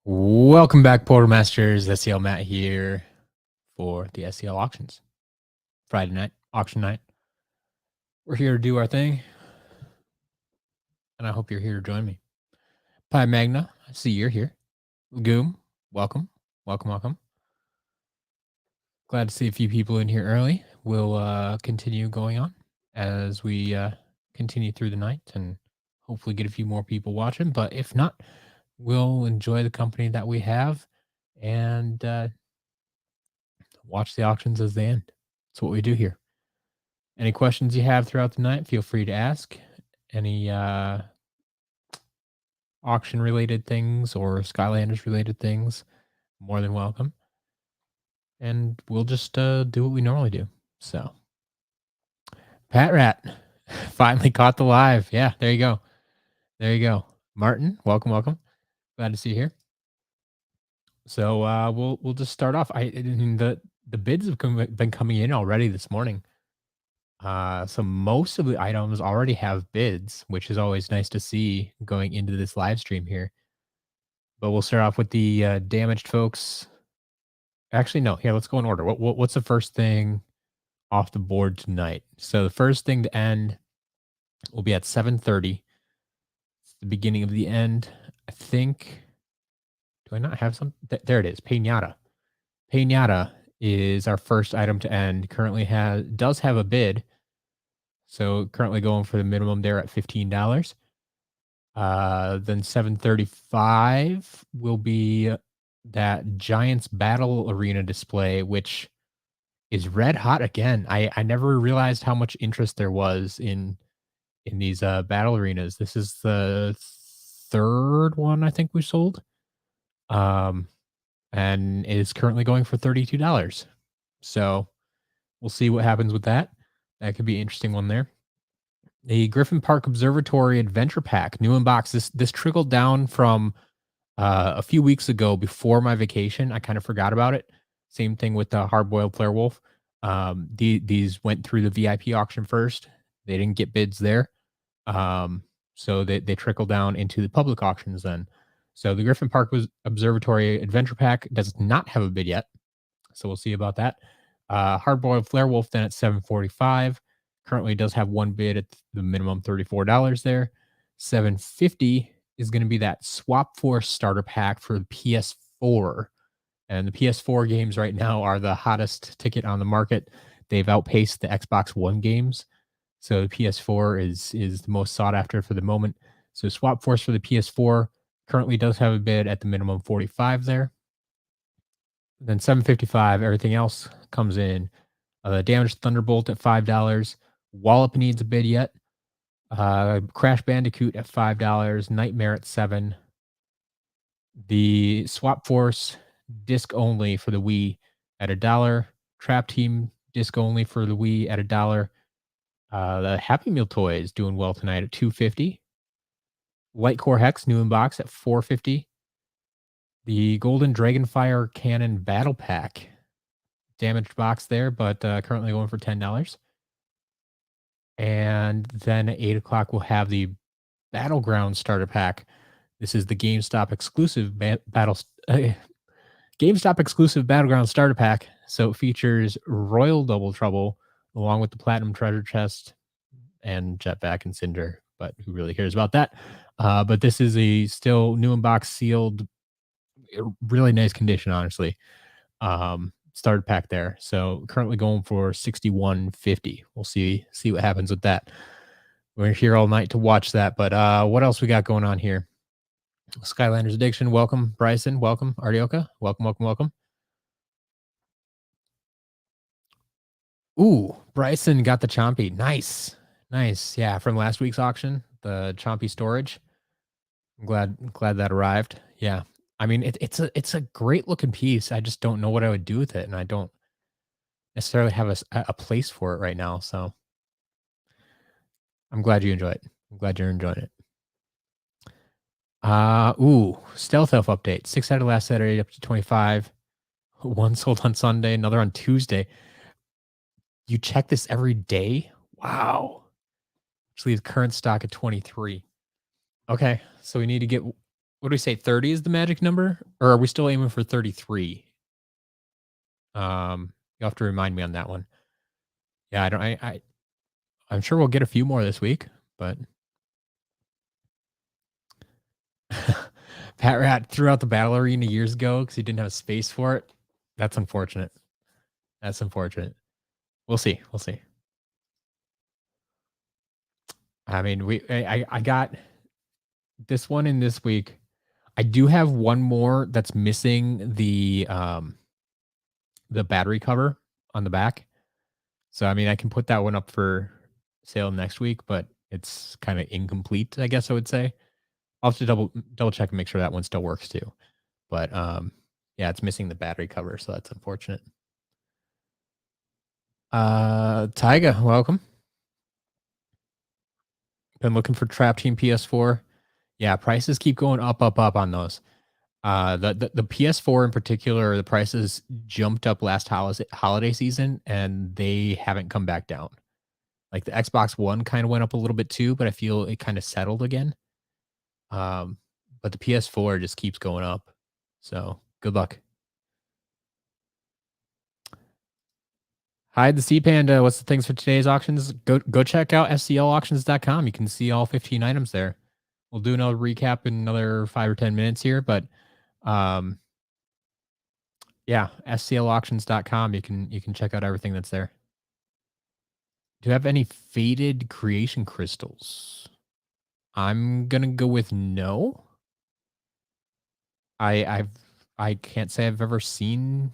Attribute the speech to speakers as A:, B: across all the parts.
A: Welcome back, Portal Masters. SCL Matt here for the SCL Auctions. Friday night, auction night. We're here to do our thing, and I hope you're here to join me. Pi Magna, I see you're here. Goom, welcome. Glad to see a few people in here early. We'll continue going on as we continue through the night and hopefully get a few more people watching. But if not, we'll enjoy the company that we have and watch the auctions as they end. That's what we do here. Any questions you have throughout the night, feel free to ask. Any auction related things or Skylanders related things, more than welcome. And we'll just do what we normally do. So, Pat Rat finally caught the live. Yeah, there you go. There you go. Martin, welcome. Glad to see you here. So we'll just start off. I mean, the bids have been coming in already this morning. So most of the items already have bids, which is always nice to see going into this live stream here. But we'll start off with the damaged folks. Actually, no. Here, let's go in order. What's the first thing off the board tonight? So the first thing to end will be at 7:30. It's the beginning of the end. I think. Do I not have some? There it is. Pinata. Pinata is our first item to end. Currently does have a bid. So currently going for the minimum there at $15. Then 7:35 will be that Giants Battle Arena display, which is red hot again. I never realized how much interest there was in these battle arenas. This is the third one I think we sold. And is currently going for $32. So we'll see what happens with that. That could be an interesting one there. The Griffin Park Observatory Adventure Pack, new in box. This trickled down from a few weeks ago before my vacation. I kind of forgot about it. Same thing with the Hard Boiled Flare Wolf. These went through the VIP auction first. They didn't get bids there. So they trickled down into the public auctions then. So the Griffin Park Observatory Adventure Pack does not have a bid yet. So we'll see about that. Hard Boiled Flare Wolf then at 745. Currently does have one bid at the minimum $34 there. 750 is going to be that Swap Force starter pack for the PS4. And the PS4 games right now are the hottest ticket on the market. They've outpaced the Xbox One games. So the PS4 is the most sought after for the moment. So Swap Force for the PS4 currently does have a bid at the minimum 45 there. Then 755, everything else comes in. Damaged Thunderbolt at $5. Wallop needs a bid yet. Crash Bandicoot at $5. Nightmare at $7. The Swap Force disc only for the Wii at $1. Trap Team disc only for the Wii at $1. The Happy Meal toys doing well tonight at $2.50. Light Core Hex new in box at $4.50. The Golden Dragonfire Cannon Battle Pack, damaged box there, but currently going for $10. And then at 8 o'clock, we'll have the Battleground starter pack. This is the GameStop exclusive GameStop exclusive Battleground starter pack. So it features Royal Double Trouble along with the Platinum Treasure Chest and Jetpack and Cinder. But who really cares about that? But this is a still new in box sealed, really nice condition, honestly. Starter pack there. So currently going for $61.50. We'll see what happens with that. We're here all night to watch that. But what else we got going on here? Skylanders Addiction, welcome. Bryson, welcome. Ardioka, welcome. Ooh, Bryson got the Chompy. Nice. Yeah, from last week's auction, the Chompy storage. I'm glad that arrived. Yeah. I mean, it's a great looking piece. I just don't know what I would do with it, and I don't necessarily have a place for it right now. So I'm glad you enjoy it. I'm glad you're enjoying it. Stealth Elf update. 6 out of last Saturday up to 25. One sold on Sunday, another on Tuesday. You check this every day? Wow. Actually, the current stock at 23. Okay, so we need to get What do we say? 30 is the magic number, or are we still aiming for 33? You'll have to remind me on that one. Yeah, I don't. I'm sure we'll get a few more this week, but Pat Rat threw out the battle arena years ago because he didn't have space for it. That's unfortunate. That's unfortunate. We'll see. We'll see. I mean, I got this one in this week. I do have one more that's missing the battery cover on the back. So I mean, I can put that one up for sale next week, but it's kind of incomplete, I guess I would say. I'll have to double check and make sure that one still works too. But yeah, it's missing the battery cover, so that's unfortunate. Tyga, welcome. Been looking for Trap Team PS4. Yeah, prices keep going up on those. The PS4 in particular, the prices jumped up last holiday season, and they haven't come back down. Like the Xbox One kind of went up a little bit too, but I feel it kind of settled again. But the PS4 just keeps going up. So good luck. Hi, the Sea Panda. What's the things for today's auctions? Go check out sclauctions.com. You can see all 15 items there. We'll do another recap in another 5 or 10 minutes here, but yeah, sclauctions.com. You can check out everything that's there. Do you have any faded creation crystals? I'm gonna go with no. I can't say I've ever seen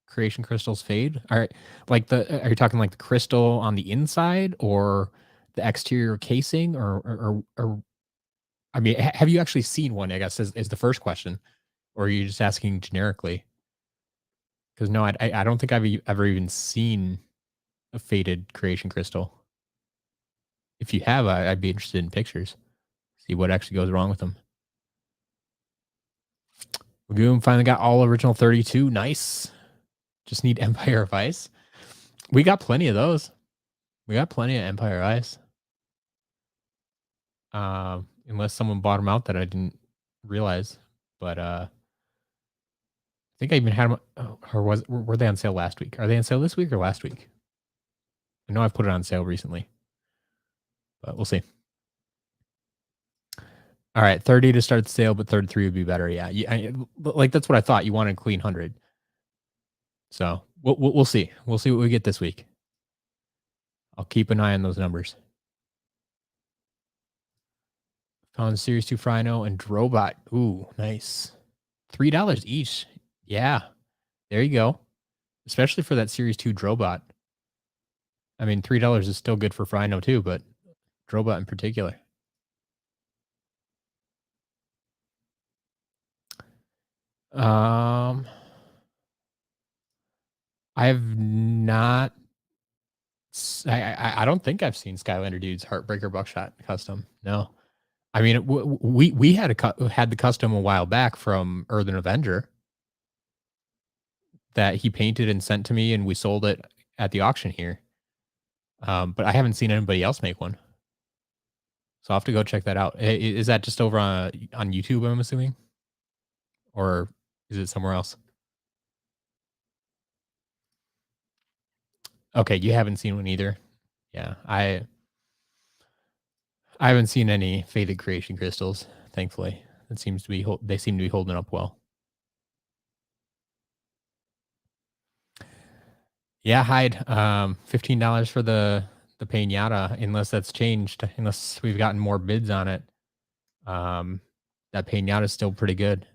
A: creation crystals fade. All right, like are you talking like the crystal on the inside or the exterior casing, or I mean, have you actually seen one? I guess is the first question, or are you just asking generically? Because no, I don't think I've ever even seen a faded creation crystal. If you have, I'd be interested in pictures. See what actually goes wrong with them. Lagoon finally got all original 32. Nice. Just need Empire of Ice. We got plenty of those. We got plenty of Empire Ice. Unless someone bought them out that I didn't realize. But I think I even had them. Or were they on sale last week? Are they on sale this week or last week? I know I've put it on sale recently. But we'll see. All right, 30 to start the sale, but 33 would be better. Yeah, like that's what I thought. You wanted a clean 100. So we'll see. We'll see what we get this week. I'll keep an eye on those numbers. Found Series 2 Frino and Drobot. Ooh, nice. $3 each. Yeah, there you go. Especially for that Series 2 Drobot. I mean, $3 is still good for Frino too, but Drobot in particular. I have not. I don't think I've seen Skylander Dude's Heartbreaker Buckshot custom. No, I mean we had the custom a while back from Earthen Avenger that he painted and sent to me, and we sold it at the auction here. But I haven't seen anybody else make one, so I'll have to go check that out. Is that just over on YouTube? I'm assuming, or is it somewhere else? Okay, you haven't seen one either. Yeah, I haven't seen any faded creation crystals, thankfully. It seems to be they seem to be holding up well. Yeah, Hyde. $15 for the Pinata, unless that's changed, unless we've gotten more bids on it. That Pinata is still pretty good.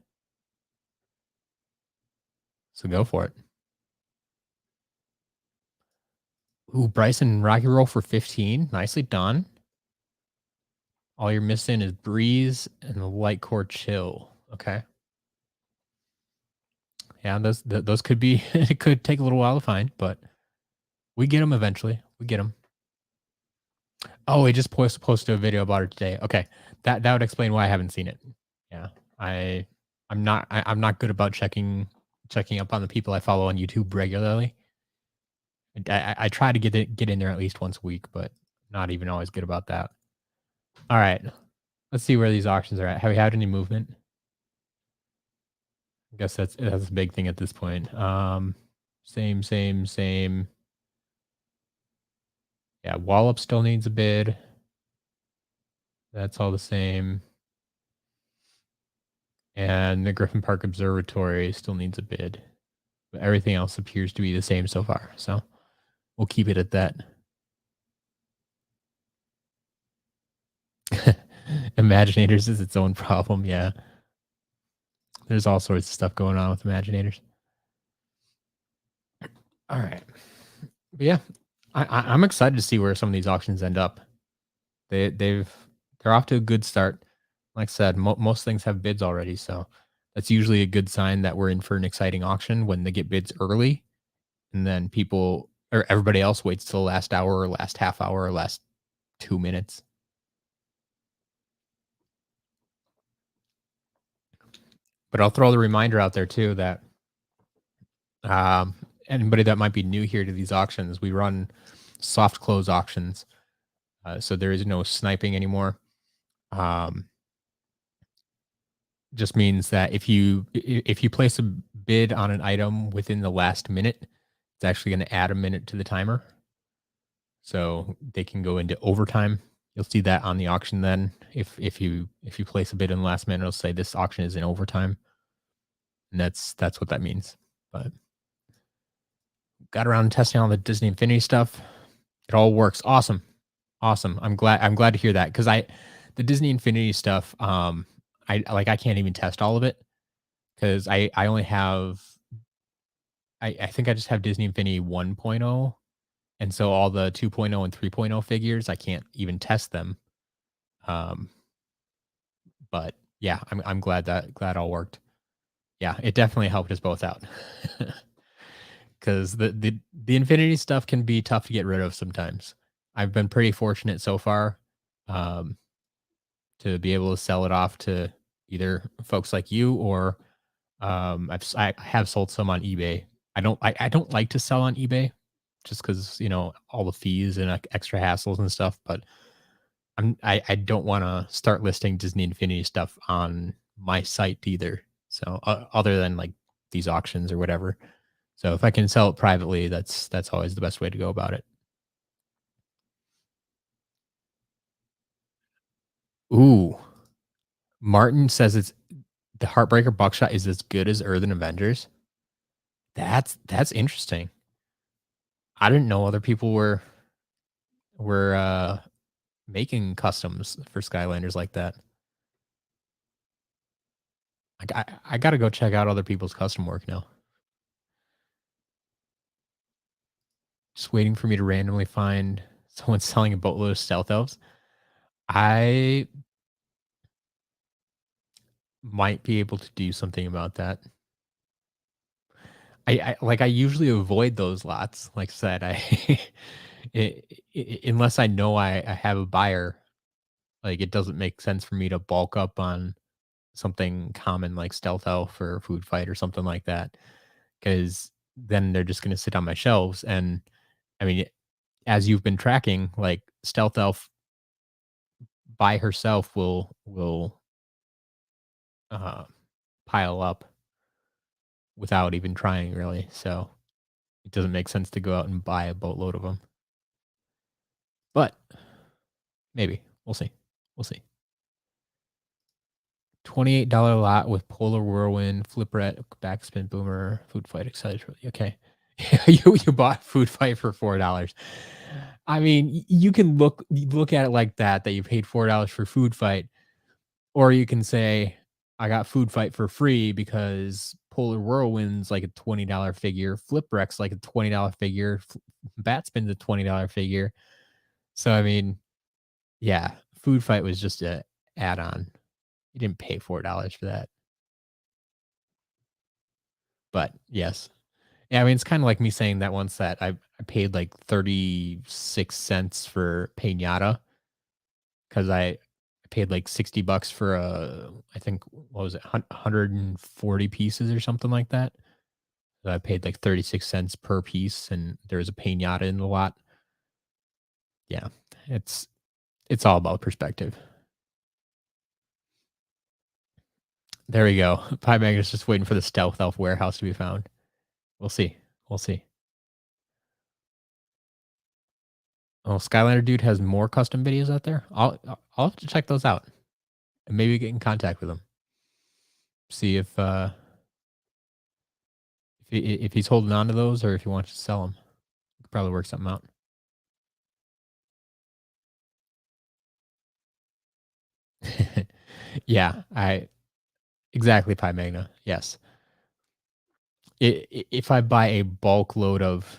A: So go for it. Ooh, Bryson Rocky Roll for 15. Nicely done. All you're missing is Breeze and the Light Core Chill. Okay. Yeah, those could be, it could take a little while to find, but we get them eventually. We get them. Oh, he just posted a video about it today. Okay. That would explain why I haven't seen it. Yeah. I'm not good about checking up on the people I follow on YouTube regularly. I try to get in there at least once a week, but not even always good about that. All right. Let's see where these auctions are at. Have we had any movement? I guess that's a big thing at this point. Same. Yeah, Wallop still needs a bid. That's all the same. And the Griffin Park Observatory still needs a bid. But everything else appears to be the same so far. So we'll keep it at that. Imaginators is its own problem. Yeah. There's all sorts of stuff going on with Imaginators. All right. But yeah, I'm excited to see where some of these auctions end up. They're off to a good start. Like I said, most things have bids already, so that's usually a good sign that we're in for an exciting auction when they get bids early, and then people or everybody else waits till the last hour or last half hour or last 2 minutes. But I'll throw the reminder out there too that um, anybody that might be new here to these auctions, we run soft close auctions, so there is no sniping anymore. Um, just means that if you place a bid on an item within the last minute, it's actually going to add a minute to the timer, so they can go into overtime. You'll see that on the auction then. If you place a bid in the last minute, it'll say this auction is in overtime, and that's what that means. But got around to testing all the Disney Infinity stuff. It all works. Awesome. Awesome. I'm glad to hear that because the Disney Infinity stuff, I can't even test all of it because I only have I think I just have Disney Infinity 1.0, and so all the 2.0 and 3.0 figures, I can't even test them. Um, but yeah, I'm glad all worked. Yeah, it definitely helped us both out. Because the Infinity stuff can be tough to get rid of sometimes. I've been pretty fortunate so far, um, to be able to sell it off to either folks like you or I have sold some on eBay. I don't like to sell on eBay just because all the fees and extra hassles and stuff. But I don't want to start listing Disney Infinity stuff on my site either. So other than like these auctions or whatever. So if I can sell it privately, that's always the best way to go about it. Ooh, Martin says it's the Heartbreaker Buckshot is as good as Earthen Avengers. That's interesting. I didn't know other people were making customs for Skylanders like that. I gotta go check out other people's custom work now. Just waiting for me to randomly find someone selling a boatload of stealth elves. I might be able to do something about that. I usually avoid those lots. Like I said, unless I know I have a buyer, like it doesn't make sense for me to bulk up on something common like stealth elf or food fight or something like that, because then they're just going to sit on my shelves. And I mean, as you've been tracking, like stealth elf by herself will uh, pile up without even trying really. So it doesn't make sense to go out and buy a boatload of them. But maybe we'll see. We'll see. $28 lot with Polar Whirlwind, Flipret, Backspin Boomer, Food Fight, etc. Okay. You bought Food Fight for $4. I mean, you can look at it like that you paid $4 for Food Fight, or you can say I got Food Fight for free because Polar Whirlwind's like a $20 figure, Flipwreck's like a $20 figure, Batspin's a $20 figure. So I mean, yeah, Food Fight was just a add-on. You didn't pay $4 for that. But yes. Yeah, I mean, it's kinda like me saying that once that I paid, like, 36 cents for Pinata because I paid, like, 60 bucks for I think, what was it, 140 pieces or something like that. So I paid, like, 36 cents per piece, and there was a Pinata in the lot. Yeah, it's it's all about perspective. There we go. Pie Magnus just waiting for the stealth elf warehouse to be found. We'll see. We'll see. Oh, Skylander dude has more custom videos out there. I'll have to check those out and maybe get in contact with him. See if he's holding on to those or if he wants to sell them. We could probably work something out. Yeah, I exactly Pi Magna. Yes. If I buy a bulk load of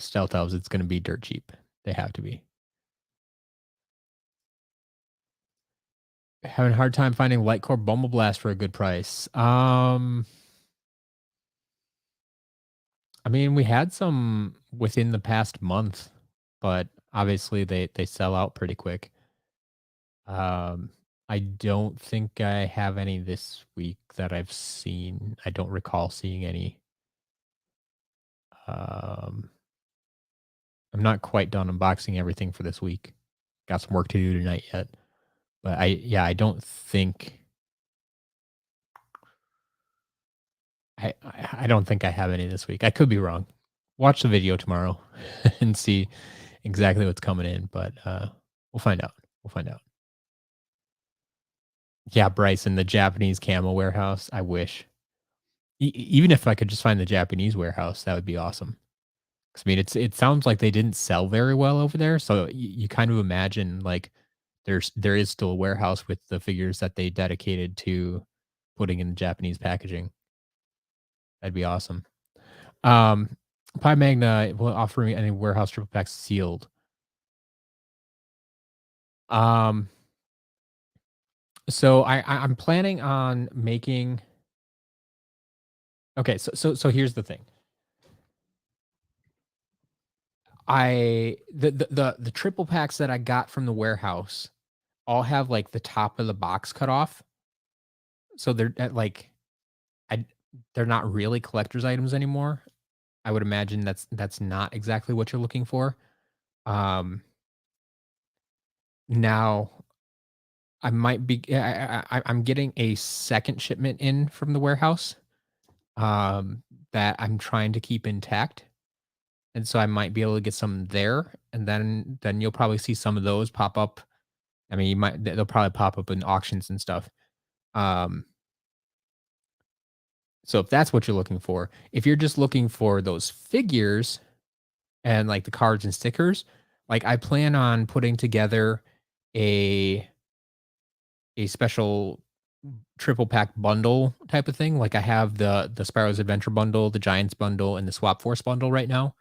A: stealth elves, it's going to be dirt cheap. They have to be. Having a hard time finding Lightcore Bumble Blast for a good price. I mean, we had some within the past month, but obviously they sell out pretty quick. I don't think I have any this week that I've seen. I don't recall seeing any. Um, I'm not quite done unboxing everything for this week. Got some work to do tonight yet. But I don't think I don't think I have any this week. I could be wrong. Watch the video tomorrow and see exactly what's coming in, but we'll find out. We'll find out. Yeah, Bryson, the Japanese camo warehouse. I wish. Even if I could just find the Japanese warehouse, that would be awesome. 'Cause, I mean, it sounds like they didn't sell very well over there, so you kind of imagine like there is still a warehouse with the figures that they dedicated to putting in the Japanese packaging. That'd be awesome. Um, Pi Magna will offer me any warehouse triple packs sealed. Um, so I'm planning on making. Okay, so here's the thing. The triple packs that I got from the warehouse all have like the top of the box cut off, so they're like I they're not really collector's items anymore. I would imagine that's not exactly what you're looking for. Um, now I might be I'm getting a second shipment in from the warehouse, that I'm trying to keep intact, and so I might be able to get some there, and then you'll probably see some of those pop up. I mean, you might they'll probably pop up in auctions and stuff. Um, so if that's what you're looking for, if you're just looking for those figures and like the cards and stickers, like I plan on putting together a a special triple pack bundle type of thing. Like I have the Sparrow's Adventure bundle, the Giants bundle, and the Swap Force bundle right now.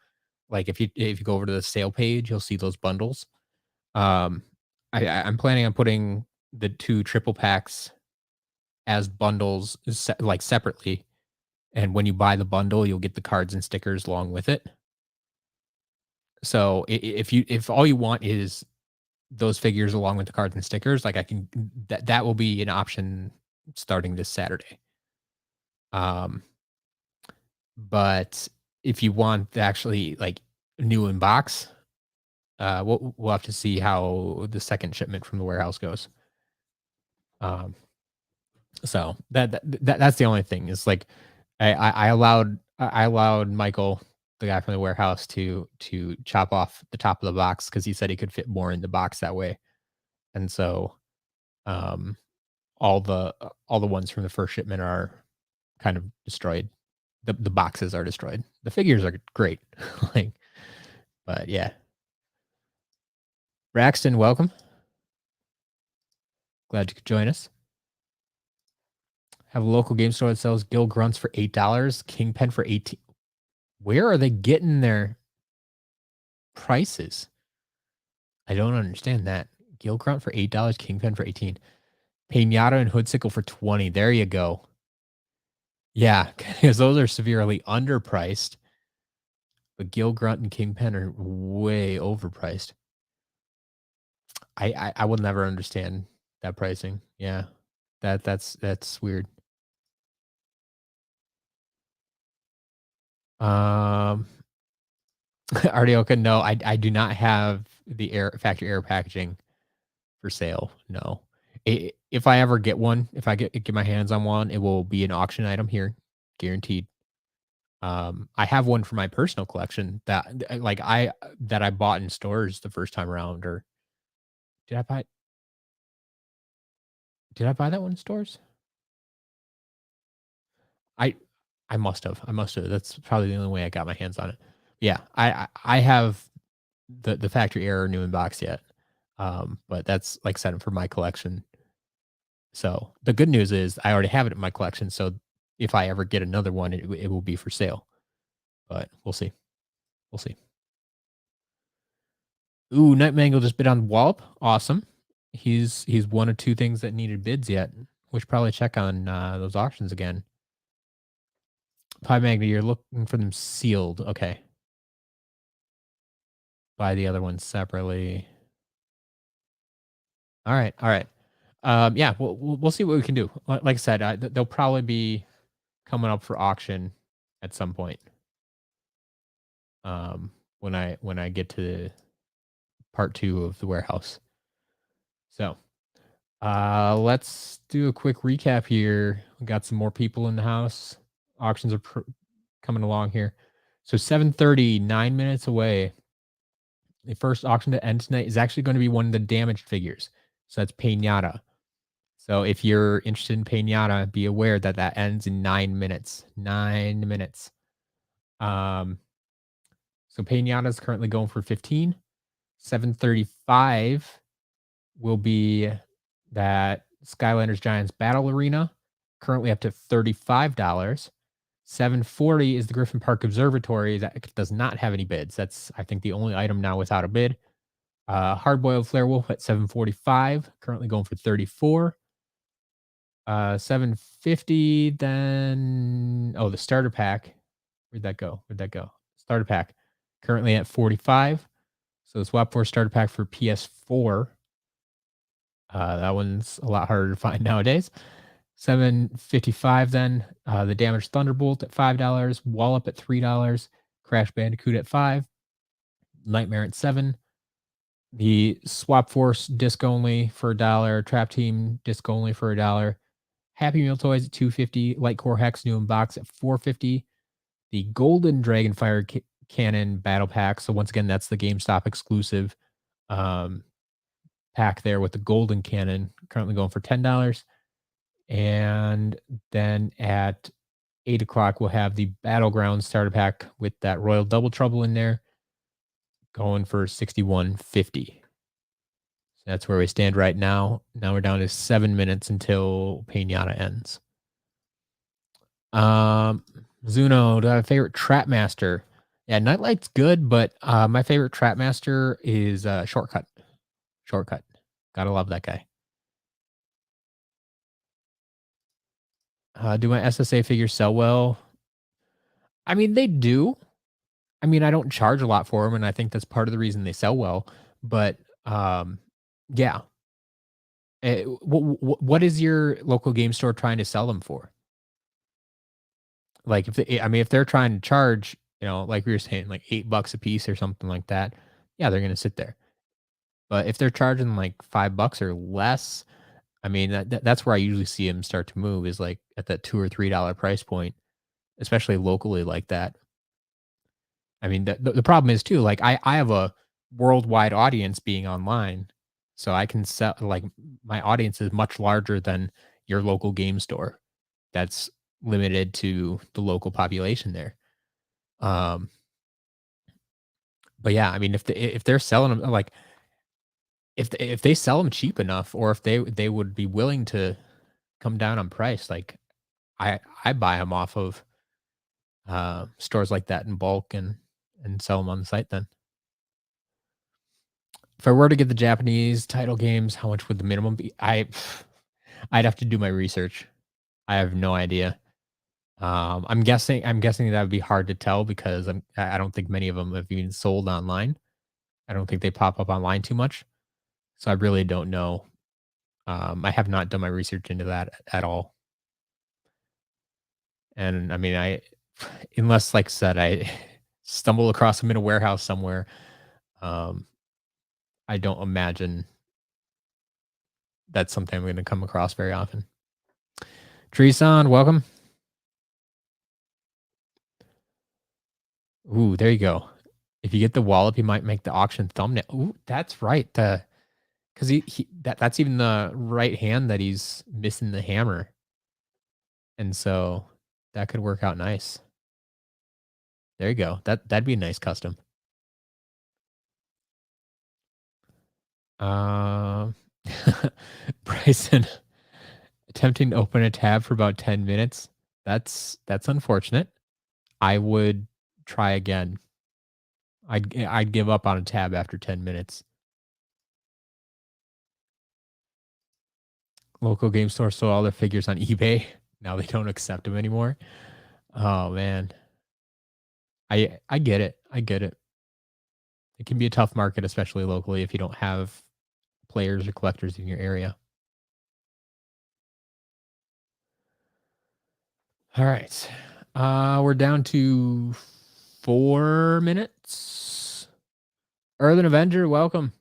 A: Like if you go over to the sale page, you'll see those bundles. Um, I'm planning on putting the two triple packs as bundles, like separately. And when you buy the bundle, you'll get the cards and stickers along with it. So if all you want is those figures along with the cards and stickers, like I can that will be an option starting this Saturday. Um, but if you want to actually like new in box, we'll have to see how the second shipment from the warehouse goes. Um, so that's the only thing is like I allowed Michael, the guy from the warehouse, to chop off the top of the box because he said he could fit more in the box that way, and so um, all the ones from the first shipment are kind of destroyed. The boxes are destroyed. The figures are great, like, but yeah. Braxton, welcome. Glad you could join us. Have a local game store that sells Gil Grunts for $8, Kingpen for 18. Where are they getting their prices? I don't understand that. Gil Grunt for $8, Kingpen for 18. Pinata and Hoodsickle for 20. There you go. Yeah, because those are severely underpriced. But Gil Grunt and Kingpen are way overpriced. I will never understand that pricing. Yeah. That's weird. Um Artioka, no, I do not have the air factory air packaging for sale. No. If I ever get one, if I get my hands on one, it will be an auction item here, guaranteed. I have one for my personal collection that I bought in stores the first time around, or did I buy did I buy that one in stores? I I must have. I must have. That's probably the only way I got my hands on it. Yeah, I have the factory error new in box yet. But that's like I said for my collection. So the good news is I already have it in my collection. So if I ever get another one, it will be for sale. But we'll see. We'll see. Ooh, Night Mangle just bid on Wallop. Awesome. He's one of two things that needed bids yet. We should probably check on those auctions again. Pie Magna, you're looking for them sealed. Okay. Buy the other ones separately. All right. All right. Yeah, we'll see what we can do. Like I said, they'll probably be coming up for auction at some point. When I get to part 2 of the warehouse. So, let's do a quick recap here. We got some more people in the house. Auctions are coming along here. So 7:30, 9 minutes away. The first auction to end tonight is actually going to be one of the damaged figures. So that's Pinata. So if you're interested in Pinata, be aware that that ends in 9 minutes. 9 minutes. Um, so Pinata is currently going for 15. 7:35 will be that Skylanders Giants Battle Arena, currently up to $35. 740 is the Griffin Park Observatory that does not have any bids. That's, I think, the only item now without a bid. Hard-boiled Flare Wolf at 745, currently going for 34. 750, then the starter pack. Where'd that go? Where'd that go? Starter pack, currently at 45. So the Swap Force starter pack for PS4. That one's a lot harder to find nowadays. 755 then. The Damaged Thunderbolt at $5. Wallop at $3. Crash Bandicoot at 5. Nightmare at 7. The Swap Force disc only for $1. Trap Team disc only for $1. Happy Meal Toys at 250. Light Core Hex new in box at 450. The Golden Dragonfire Cannon Battle Pack. So once again, that's the GameStop exclusive pack there with the Golden Cannon, currently going for $10. And then at 8 o'clock, we'll have the Battleground starter pack with that Royal Double Trouble in there, going for $61.50. So that's where we stand right now. Now we're down to 7 minutes until Pinata ends. Zuno, do I have a favorite Trap Master? Yeah, Nightlight's good, but my favorite Trap Master is Shortcut. Shortcut. Gotta love that guy. Do my SSA figures sell well? I mean, they do. I mean, I don't charge a lot for them, and I think that's part of the reason they sell well. But yeah. What is your local game store trying to sell them for? Like, if they're trying to charge, like we were saying, like $8 a piece or something like that, yeah, they're gonna sit there. But if they're charging like $5 or less, I mean, that's where I usually see them start to move, is like at that $2 or $3 price point, especially locally like that. I mean, the problem is too, like I have a worldwide audience being online, so I can sell, like, my audience is much larger than your local game store. That's limited to the local population there. Um, but yeah, I mean, if they're selling them, like, if they sell them cheap enough, or if they would be willing to come down on price, like, I buy them off of stores like that in bulk and sell them on the site then. If I were to get the Japanese title games, how much would the minimum be? I'd have to do my research. I have no idea. I'm guessing that would be hard to tell because I don't think many of them have been sold online. I don't think they pop up online too much. So I really don't know. I have not done my research into that at all. And I mean, unless, like I said, I stumble across them in a warehouse somewhere, um, I don't imagine that's something I'm going to come across very often. Treeson, welcome. Ooh, there you go. If you get the wallop, you might make the auction thumbnail. Ooh, that's right. Because that's even the right hand that he's missing the hammer, and so that could work out nice. There you go. That'd be a nice custom. Um, Bryson attempting to open a tab for about 10 minutes. That's unfortunate. I would try again. I'd give up on a tab after 10 minutes. Local game store sold all their figures on eBay. Now they don't accept them anymore. Oh man. I get it. I get it. It can be a tough market, especially locally, if you don't have players or collectors in your area. All right. We're down to 4 minutes. Earthen Avenger, welcome.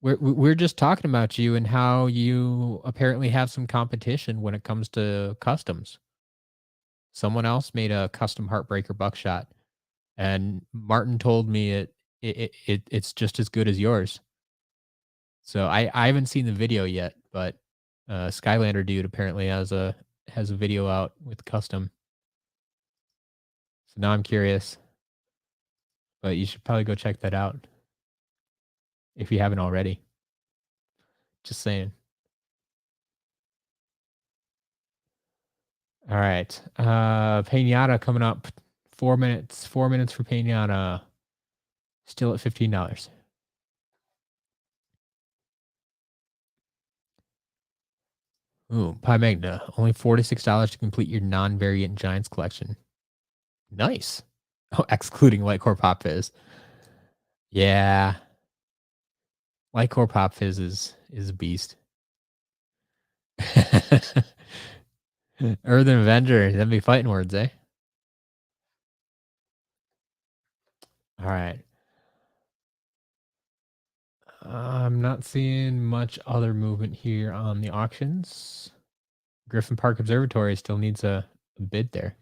A: We're just talking about you and how you apparently have some competition when it comes to customs. Someone else made a custom Heartbreaker Buckshot, and Martin told me it's just as good as yours. So I haven't seen the video yet, but Skylander dude apparently has a video out with custom. So now I'm curious, but you should probably go check that out if you haven't already. Just saying. All right. Pinata coming up. 4 minutes. 4 minutes for Pinata. Still at $15. Ooh, Pi Magna. Only $46 to complete your non-variant Giants collection. Nice. Oh, excluding Lightcore Pop Fizz. Yeah. Lightcore Pop Fizz is a beast. Earthen Avenger. That'd be fighting words, eh? All right. I'm not seeing much other movement here on the auctions. Griffin Park Observatory still needs a bid there.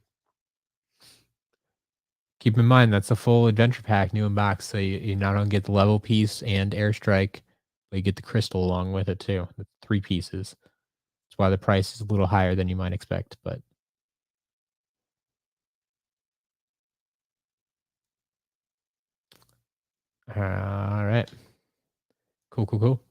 A: Keep in mind that's a full adventure pack, new in box, so you not only get the level piece and airstrike, but you get the crystal along with it too. The 3 pieces. That's why the price is a little higher than you might expect, but all right. Cool, cool, cool.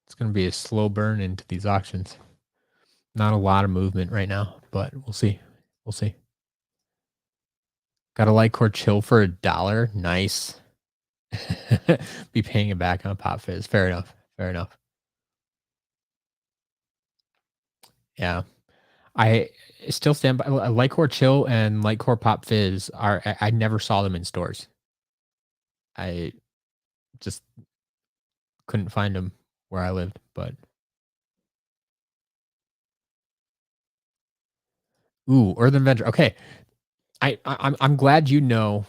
A: It's going to be a slow burn into these auctions. Not a lot of movement right now, but we'll see. We'll see. Got a Lightcore Chill for $1. Nice. Be paying it back on Pop Fizz. Fair enough. Fair enough. Yeah. I still stand by Lightcore Chill and Lightcore Pop Fizz are I never saw them in stores. I just couldn't find them where I lived, but ooh, Earthen Avenger. Okay. I'm glad you know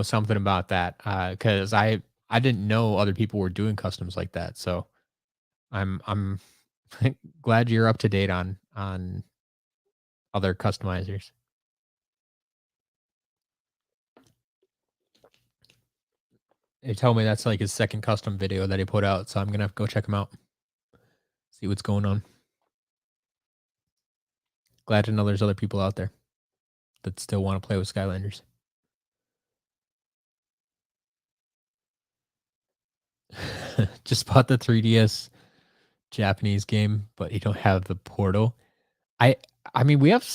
A: something about that, because I didn't know other people were doing customs like that, so I'm glad you're up to date on other customizers. They told me that's like his second custom video that he put out, so I'm gonna have to go check him out. See what's going on. Glad to know there's other people out there that still want to play with Skylanders. Just bought the 3DS Japanese game, but you don't have the portal. I I mean, we have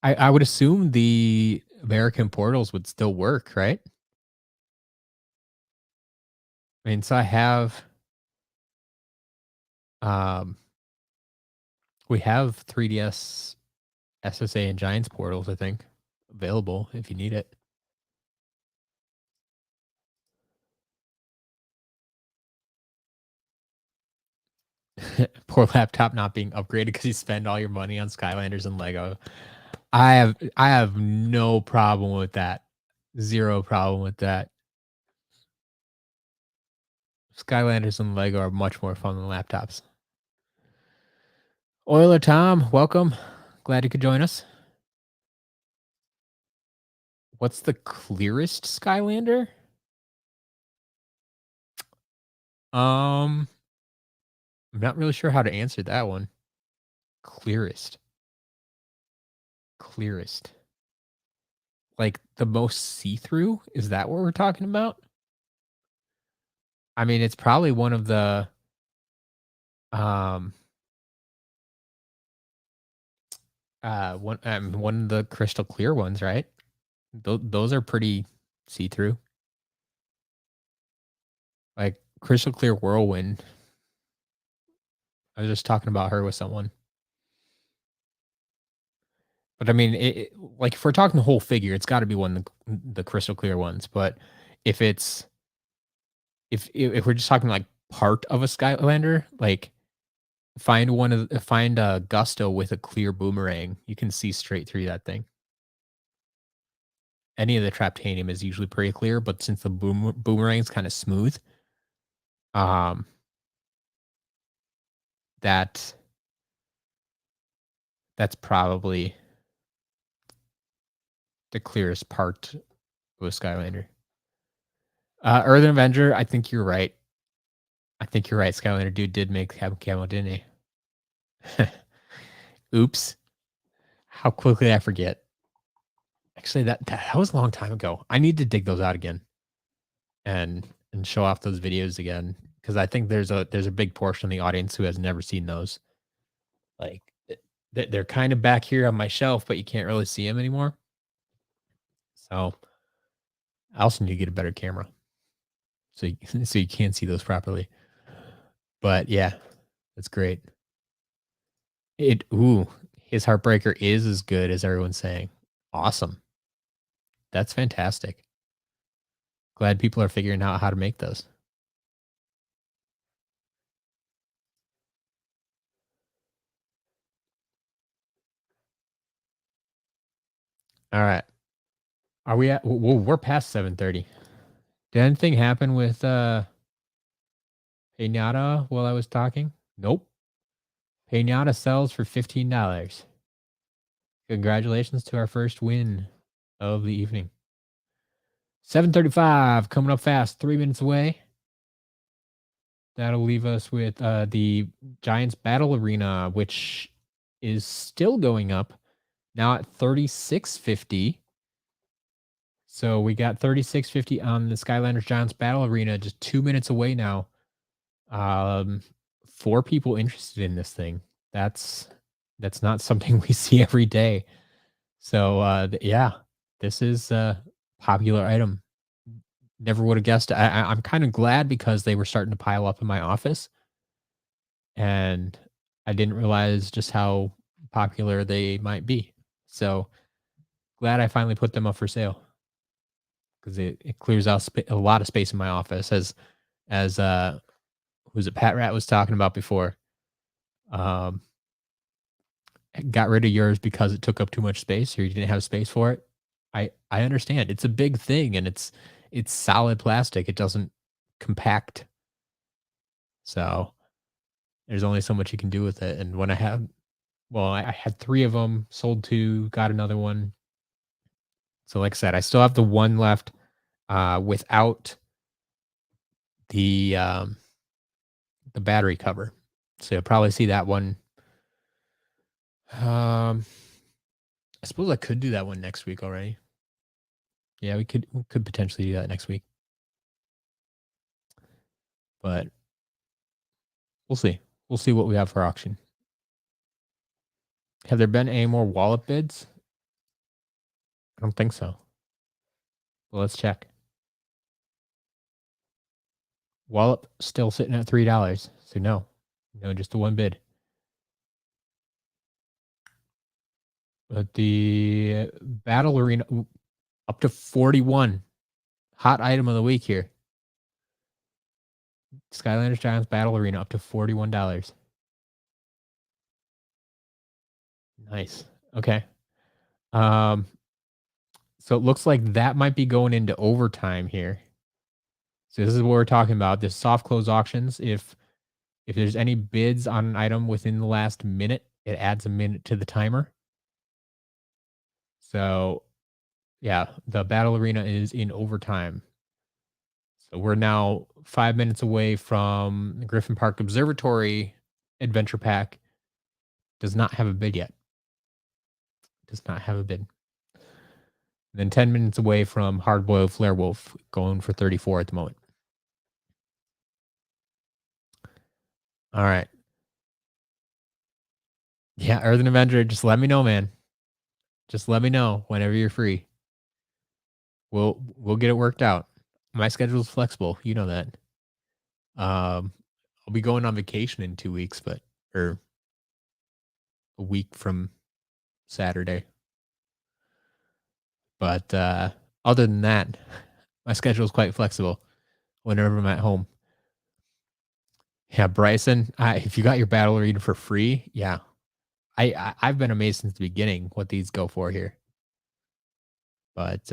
A: I would assume the American portals would still work, right? I mean, so I have um we have 3DS SSA and Giants portals, I think, available if you need it. Poor laptop not being upgraded because you spend all your money on Skylanders and Lego. I have no problem with that. Zero problem with that. Skylanders and Lego are much more fun than laptops. Oiler Tom, welcome. Glad you could join us. What's the clearest Skylander? Um, I'm not really sure how to answer that one. Clearest. Clearest. Like the most see-through? Is that what we're talking about? I mean, it's probably one of the um one of the crystal clear ones, right? Those are pretty see-through. Like crystal clear whirlwind. I was just talking about her with someone. But I mean, like if we're talking the whole figure, it's got to be one of the crystal clear ones. But if it's if we're just talking like part of a Skylander, like find a Gusto with a clear boomerang, you can see straight through that thing. Any of the Traptanium is usually pretty clear, but since the boomerang's kind of smooth, um, that that's probably the clearest part of a Skylander. Earthen Avenger, I think you're right. I think you're right. Skylander dude did make camo, didn't he? Oops. How quickly I forget. Actually, that was a long time ago. I need to dig those out again and show off those videos again because I think there's a big portion of the audience who has never seen those. Like they're kind of back here on my shelf, but you can't really see them anymore. So I also need to get a better camera so so you can see those properly. But yeah, that's great. His Heartbreaker is as good as everyone's saying. Awesome. That's fantastic. Glad people are figuring out how to make those. All right. Are we at we're past 7:30. Did anything happen with Pinata while I was talking? Nope. Pinata sells for $15. Congratulations to our first win of the evening. 7:35 coming up fast, 3 minutes away. That'll leave us with the Giants Battle Arena, which is still going up now at 3650. So we got 3650 on the Skylanders Giants Battle Arena, just 2 minutes away now. 4 people interested in this thing. That's not something we see every day. So yeah, this is a popular item. Never would have guessed. I'm kind of glad because they were starting to pile up in my office, and I didn't realize just how popular they might be. So glad I finally put them up for sale because it clears out a lot of space in my office as who's it Pat Rat was talking about before. Um, got rid of yours because it took up too much space or you didn't have space for it. I understand. It's a big thing and it's solid plastic. It doesn't compact. So there's only so much you can do with it. And when I had 3 of them, sold 2, got another one. So like I said, I still have the one left without the the battery cover. So you'll probably see that one. I suppose I could do that one next week already. Yeah, we could potentially do that next week. But we'll see. We'll see what we have for auction. Have there been any more wallet bids? I don't think so. Well, let's check. Wallop still sitting at $3. So no, just the one bid. But the Battle Arena up to 41. Hot item of the week here. Skylanders Giants Battle Arena up to $41. Nice. Okay. Um, so it looks like that might be going into overtime here. So this is what we're talking about. This soft close auctions. If there's any bids on an item within the last minute, it adds a minute to the timer. So yeah, the battle arena is in overtime. So we're now 5 minutes away from the Griffin Park Observatory Adventure Pack. Does not have a bid yet. Does not have a bid. And then 10 minutes away from Hard Boiled Flare Wolf, going for 34 at the moment. All right. Yeah, Earthen Avenger, just let me know, man. Just let me know whenever you're free. We'll get it worked out. My schedule's flexible. You know that. I'll be going on vacation in 2 weeks, or a week from Saturday. But other than that, my schedule is quite flexible whenever I'm at home. Yeah, Bryson, if you got your battle arena for free, yeah. I've been amazed since the beginning what these go for here. But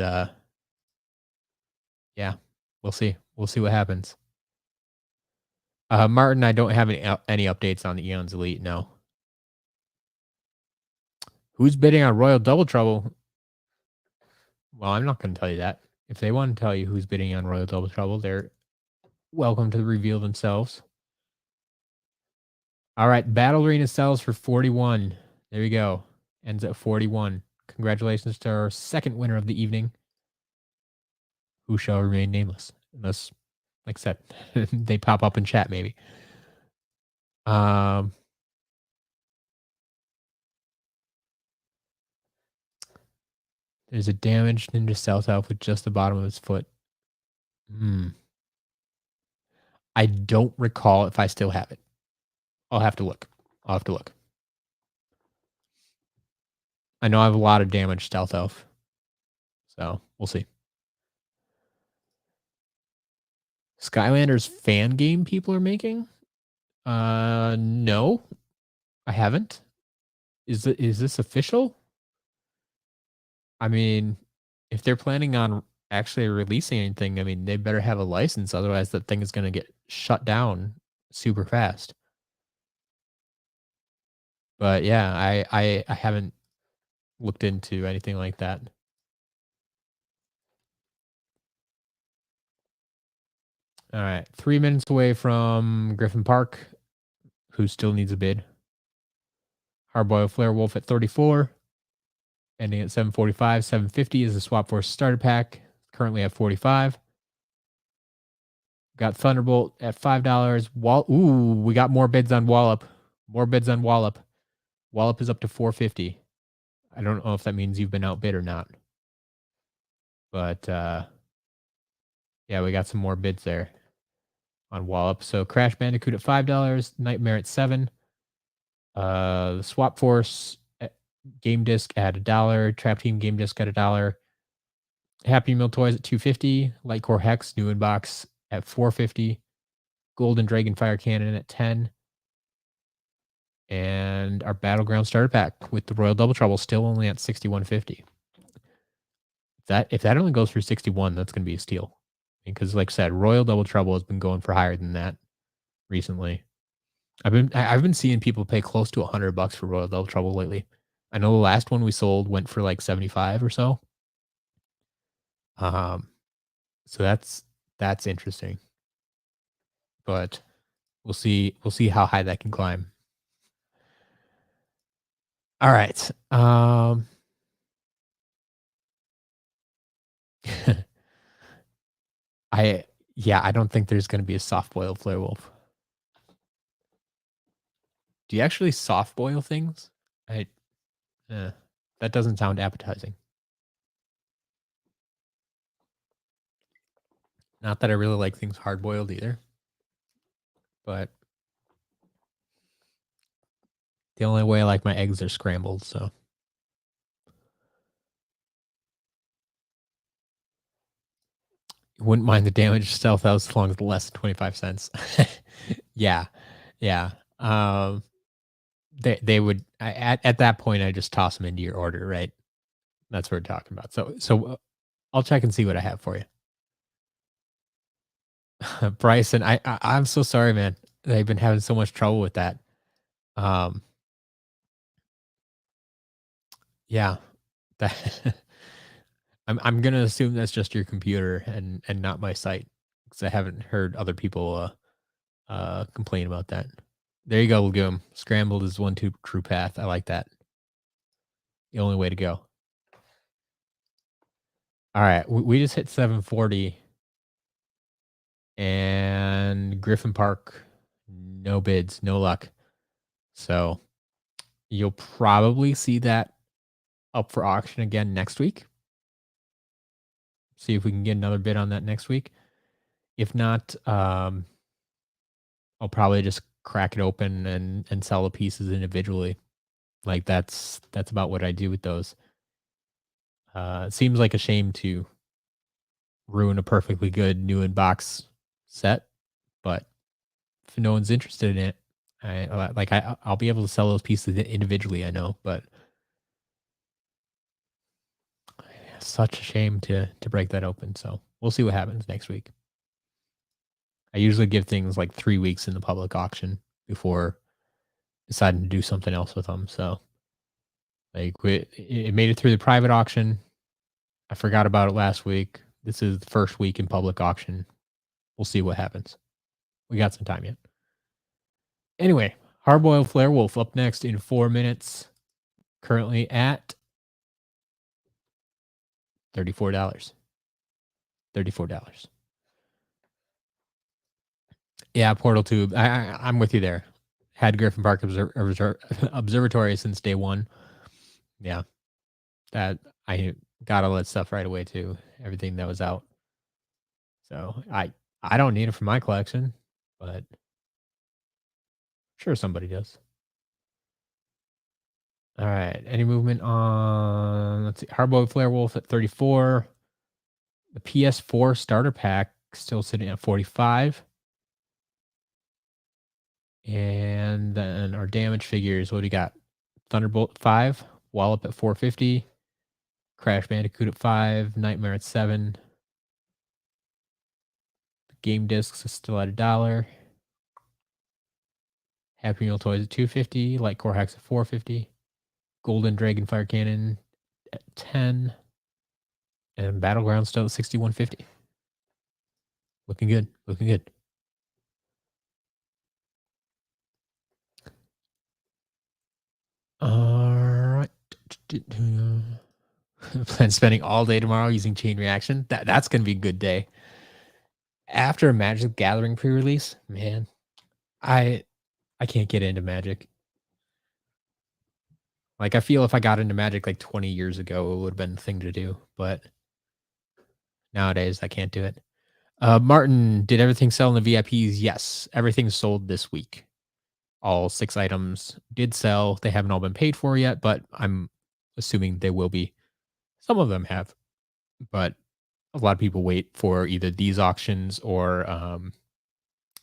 A: yeah, we'll see. We'll see what happens. Martin, I don't have any updates on the Eons Elite, no. Who's bidding on Royal Double Trouble? Well, I'm not going to tell you that. If they want to tell you who's bidding on Royal Double Trouble, they're welcome to reveal themselves. All right, Battle Arena sells for 41. There you go. Ends at 41. Congratulations to our second winner of the evening, who shall remain nameless, unless, like I said, they pop up in chat maybe. There's a damaged Ninja Stealth Elf with just the bottom of his foot. I don't recall if I still have it. I'll have to look. I know I have a lot of damaged Stealth Elf. So we'll see. Skylanders fan game people are making? No, I haven't. Is this official? I mean, if they're planning on actually releasing anything, I mean, they better have a license. Otherwise, that thing is going to get shut down super fast. But yeah, I haven't looked into anything like that. All right, 3 minutes away from Griffin Park, who still needs a bid. Hardboiled Flare Wolf at 34, ending at 745. 750 is the Swap Force starter pack, currently at 45. Got Thunderbolt at $5. Ooh, we got more bids on Wallop. More bids on Wallop. Wallop is up to 450. I don't know if that means you've been outbid or not. But yeah, we got some more bids there on Wallop. So Crash Bandicoot at $5, Nightmare at $7. The Swap Force game disc at $1. Trap Team game disc at $1. Happy Meal toys at $250. Lightcore Hex new in box at $450. Golden Dragon Fire Cannon at $10. And our Battleground starter pack with the Royal Double Trouble still only at $61.50. If that only goes for 61, that's going to be a steal. Because, like I said, Royal Double Trouble has been going for higher than that recently. I've been seeing people pay close to $100 for Royal Double Trouble lately. I know the last one we sold went for like 75 or so. So that's interesting. But we'll see how high that can climb. All right. I don't think there's going to be a soft boil Flare Wolf. Do you actually soft boil things? That doesn't sound appetizing. Not that I really like things hard boiled either, but the only way I like my eggs are scrambled. So wouldn't mind the damage stealth as long as less than 25 cents. Yeah. They would at that point, I just toss them into your order, right? That's what we're talking about. I'll check and see what I have for you. Bryson, I'm so sorry, man. They've been having so much trouble with that. Um, yeah, that I'm gonna assume that's just your computer and not my site because I haven't heard other people complain about that. There you go, Legume. Scrambled is one true path. I like that. The only way to go. All right, we just hit 740 and Griffin Park, no bids, no luck. So you'll probably see that up for auction again next week. See if we can get another bid on that next week. If not, I'll probably just crack it open and sell the pieces individually. Like that's about what I do with those. It seems like a shame to ruin a perfectly good new in box set, but if no one's interested in it, I'll be able to sell those pieces individually. I know, but such a shame to break that open. So we'll see what happens next week. I usually give things like 3 weeks in the public auction before deciding to do something else with them. So it made it through the private auction. I forgot about it last week. This is the first week in public auction. We'll see what happens. We got some time yet. Anyway, Hardboiled Flare Wolf up next in 4 minutes. Currently at $34. $34. Yeah, Portal Tube. I'm with you there. Had Griffin Park Observatory since day one. Yeah, that I got all that stuff right away too. Everything that was out. So I don't need it for my collection, but sure somebody does. All right. Any movement on, let's see, Hardboiled Flare Wolf at 34. The PS4 starter pack still sitting at 45. And then our damage figures, what do we got? Thunderbolt 5, Wallop at 450. Crash Bandicoot at 5, Nightmare at 7. Game discs is still at $1. Happy Meal Toys at 250. Light Core Hacks at 450. Golden Dragon Fire Cannon at 10. And Battleground still at 6150. Looking good. Looking good. All right. Plan spending all day tomorrow using Chain Reaction. That's gonna be a good day. After a Magic Gathering pre-release, man, I can't get into Magic. Like I feel if I got into Magic like 20 years ago, it would have been the thing to do. But nowadays I can't do it. Martin, did everything sell in the VIPs? Yes, everything sold this week. All 6 items did sell. They haven't all been paid for yet, but I'm assuming they will be. Some of them have, but a lot of people wait for either these auctions or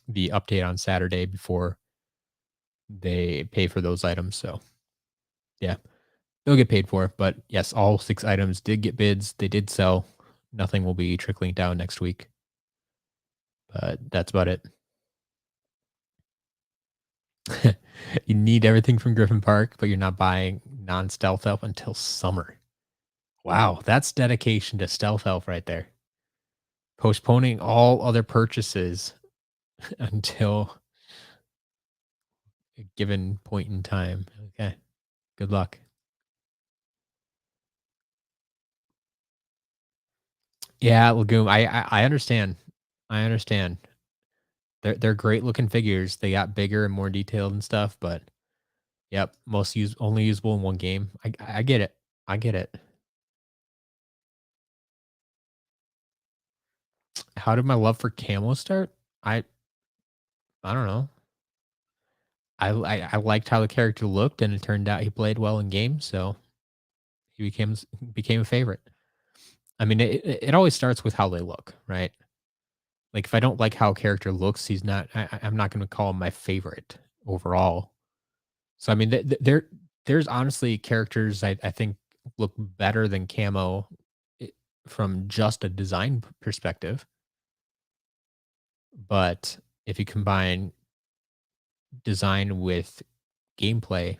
A: the update on Saturday before they pay for those items. So, yeah, they'll get paid for. But yes, all 6 items did get bids. They did sell. Nothing will be trickling down next week. But that's about it. You need everything from Griffin Park, but you're not buying non-stealth elf until summer. Wow, that's dedication to stealth elf right there. Postponing all other purchases until a given point in time. Okay. Good luck. Yeah, Legume. I understand. I understand. They're great looking figures. They got bigger and more detailed and stuff, but yep, only usable in one game. I get it. I get it. How did my love for camo start? I I don't know. I liked how the character looked, and it turned out he played well in games, so he became a favorite. I mean, it always starts with how they look, right? Like if I don't like how a character looks, I'm not going to call him my favorite overall. So I mean, there's honestly characters I think look better than camo i- from just a design perspective. But if you combine design with gameplay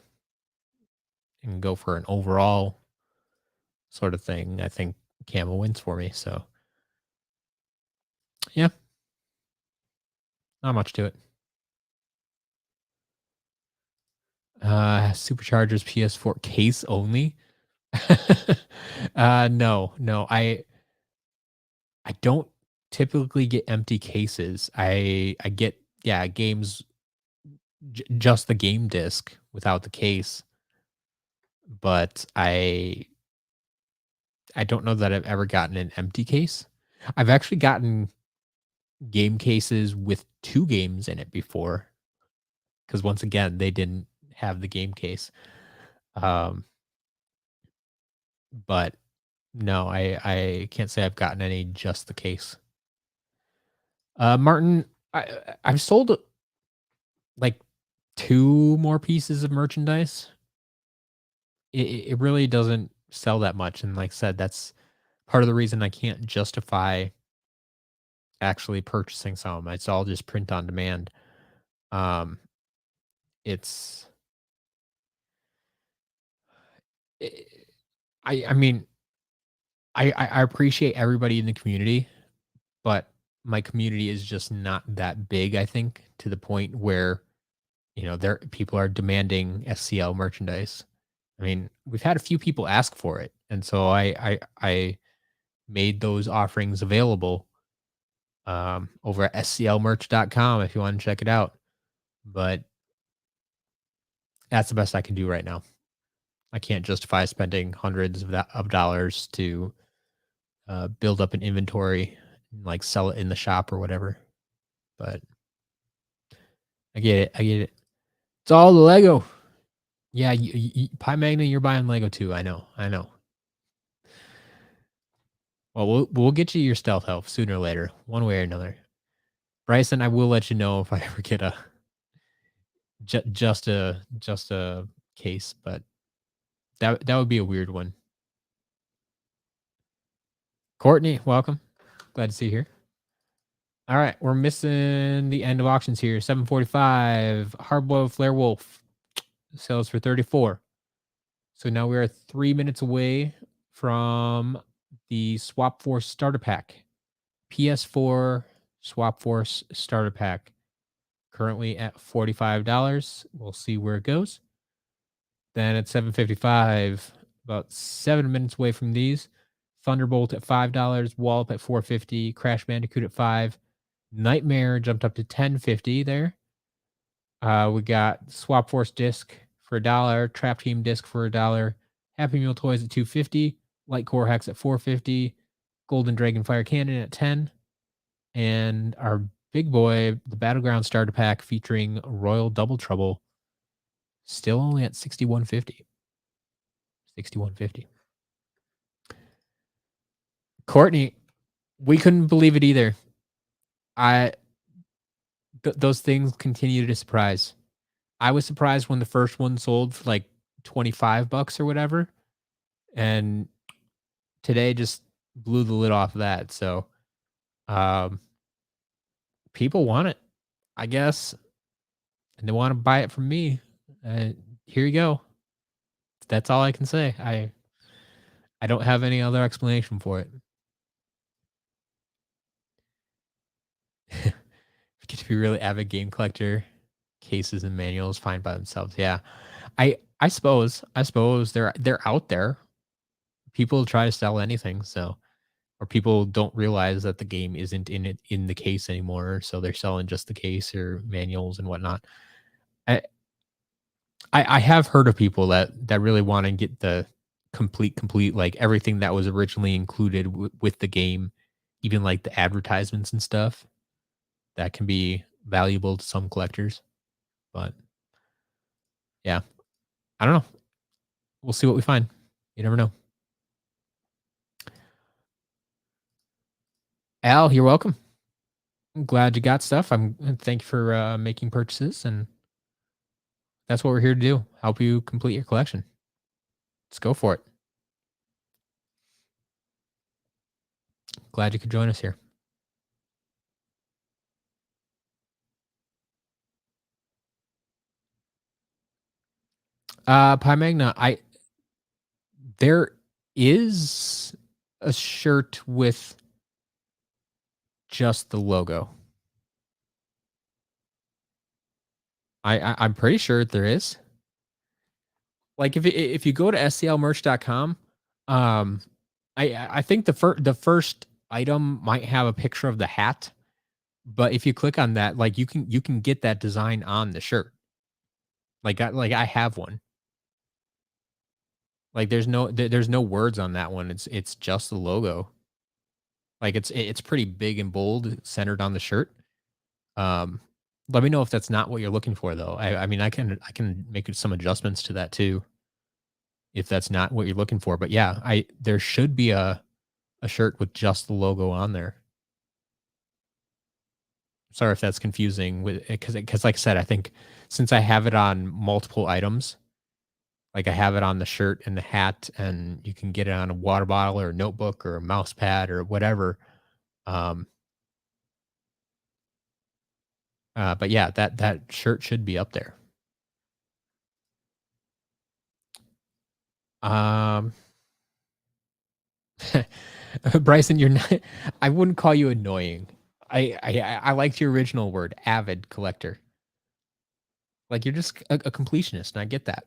A: and go for an overall sort of thing, I think camo wins for me. So yeah, not much to it. Superchargers PS4 case only. No, no. I don't typically get empty cases. I get, yeah, games, just the game disc without the case, but I don't know that I've ever gotten an empty case. I've actually gotten game cases with 2 games in it before, because once again, they didn't have the game case. Um, but no, I can't say I've gotten any just the case. Martin, I've sold, like, 2 more pieces of merchandise. It really doesn't sell that much, and like I said, that's part of the reason I can't justify actually purchasing some. It's all just print on demand. Um, it's I I mean, I appreciate everybody in the community, but my community is just not that big, I think, to the point where, there people are demanding SCL merchandise. I mean, we've had a few people ask for it, and so I made those offerings available over at sclmerch.com if you want to check it out. But that's the best I can do right now. I can't justify spending hundreds of dollars to build up an inventory and like sell it in the shop or whatever. But I get it. I get it. It's all the Lego. Yeah, Pie Magna, you're buying Lego too. I know. I know. Well, we'll get you your stealth elf sooner or later, one way or another. Bryson, I will let you know if I ever get a just a case, but that would be a weird one. Courtney, welcome. Glad to see you here. All right, we're missing the end of auctions here. 745 Hardboiled Flare Wolf sells for 34. So now we are 3 minutes away from the Swap Force starter pack. PS4 Swap Force starter pack currently at $45. We'll see where it goes. Then at 755, about 7 minutes away from these. Thunderbolt at $5, Wallop at 450, Crash Bandicoot at 5, Nightmare jumped up to 1050 there. We got Swap Force disc for $1, Trap Team disc for $1, Happy Meal toys at 250, Light Core Hex at 450, Golden Dragon Fire Cannon at 10, and our big boy, the Battleground starter pack featuring Royal Double Trouble, still only at 6150. 6150. Courtney, we couldn't believe it either. I those things continue to surprise. I was surprised when the first one sold for like 25 bucks or whatever, and today just blew the lid off of that. So, um, people want it, I guess, and they want to buy it from me. Uh, Here you go. That's all I can say. I don't have any other explanation for it. Get to be a really avid game collector. Cases and manuals fine by themselves. Yeah, I suppose they're out there. People try to sell anything, so, or people don't realize that the game isn't in the case anymore, so they're selling just the case or manuals and whatnot. I I have heard of people that really want to get the complete, like everything that was originally included with the game, even like the advertisements and stuff. That can be valuable to some collectors, but yeah, I don't know. We'll see what we find. You never know. Al, you're welcome. I'm glad you got stuff. Thank you for making purchases, and That's what we're here to do. Help you complete your collection. Let's go for it. Glad you could join us here. Pi Magna, there is a shirt with just the logo. I'm pretty sure there is. Like if you go to sclmerch.com, um, I think the first item might have a picture of the hat, but if you click on that, like you can get that design on the shirt. I have one. Like there's no words on that one. It's just the logo. Like it's pretty big and bold, centered on the shirt. Um, Let me know if that's not what you're looking for though. I mean I can make some adjustments to that too if that's not what you're looking for. But yeah, I there should be a shirt with just the logo on there. Sorry if that's confusing with because like I said, I think since I have it on multiple items, like I have it on the shirt and the hat, and you can get it on a water bottle or a notebook or a mouse pad or whatever. Um, but yeah, that shirt should be up there. Um, Bryson, you're not. I wouldn't call you annoying. I liked your original word, avid collector. Like you're just a completionist, and I get that.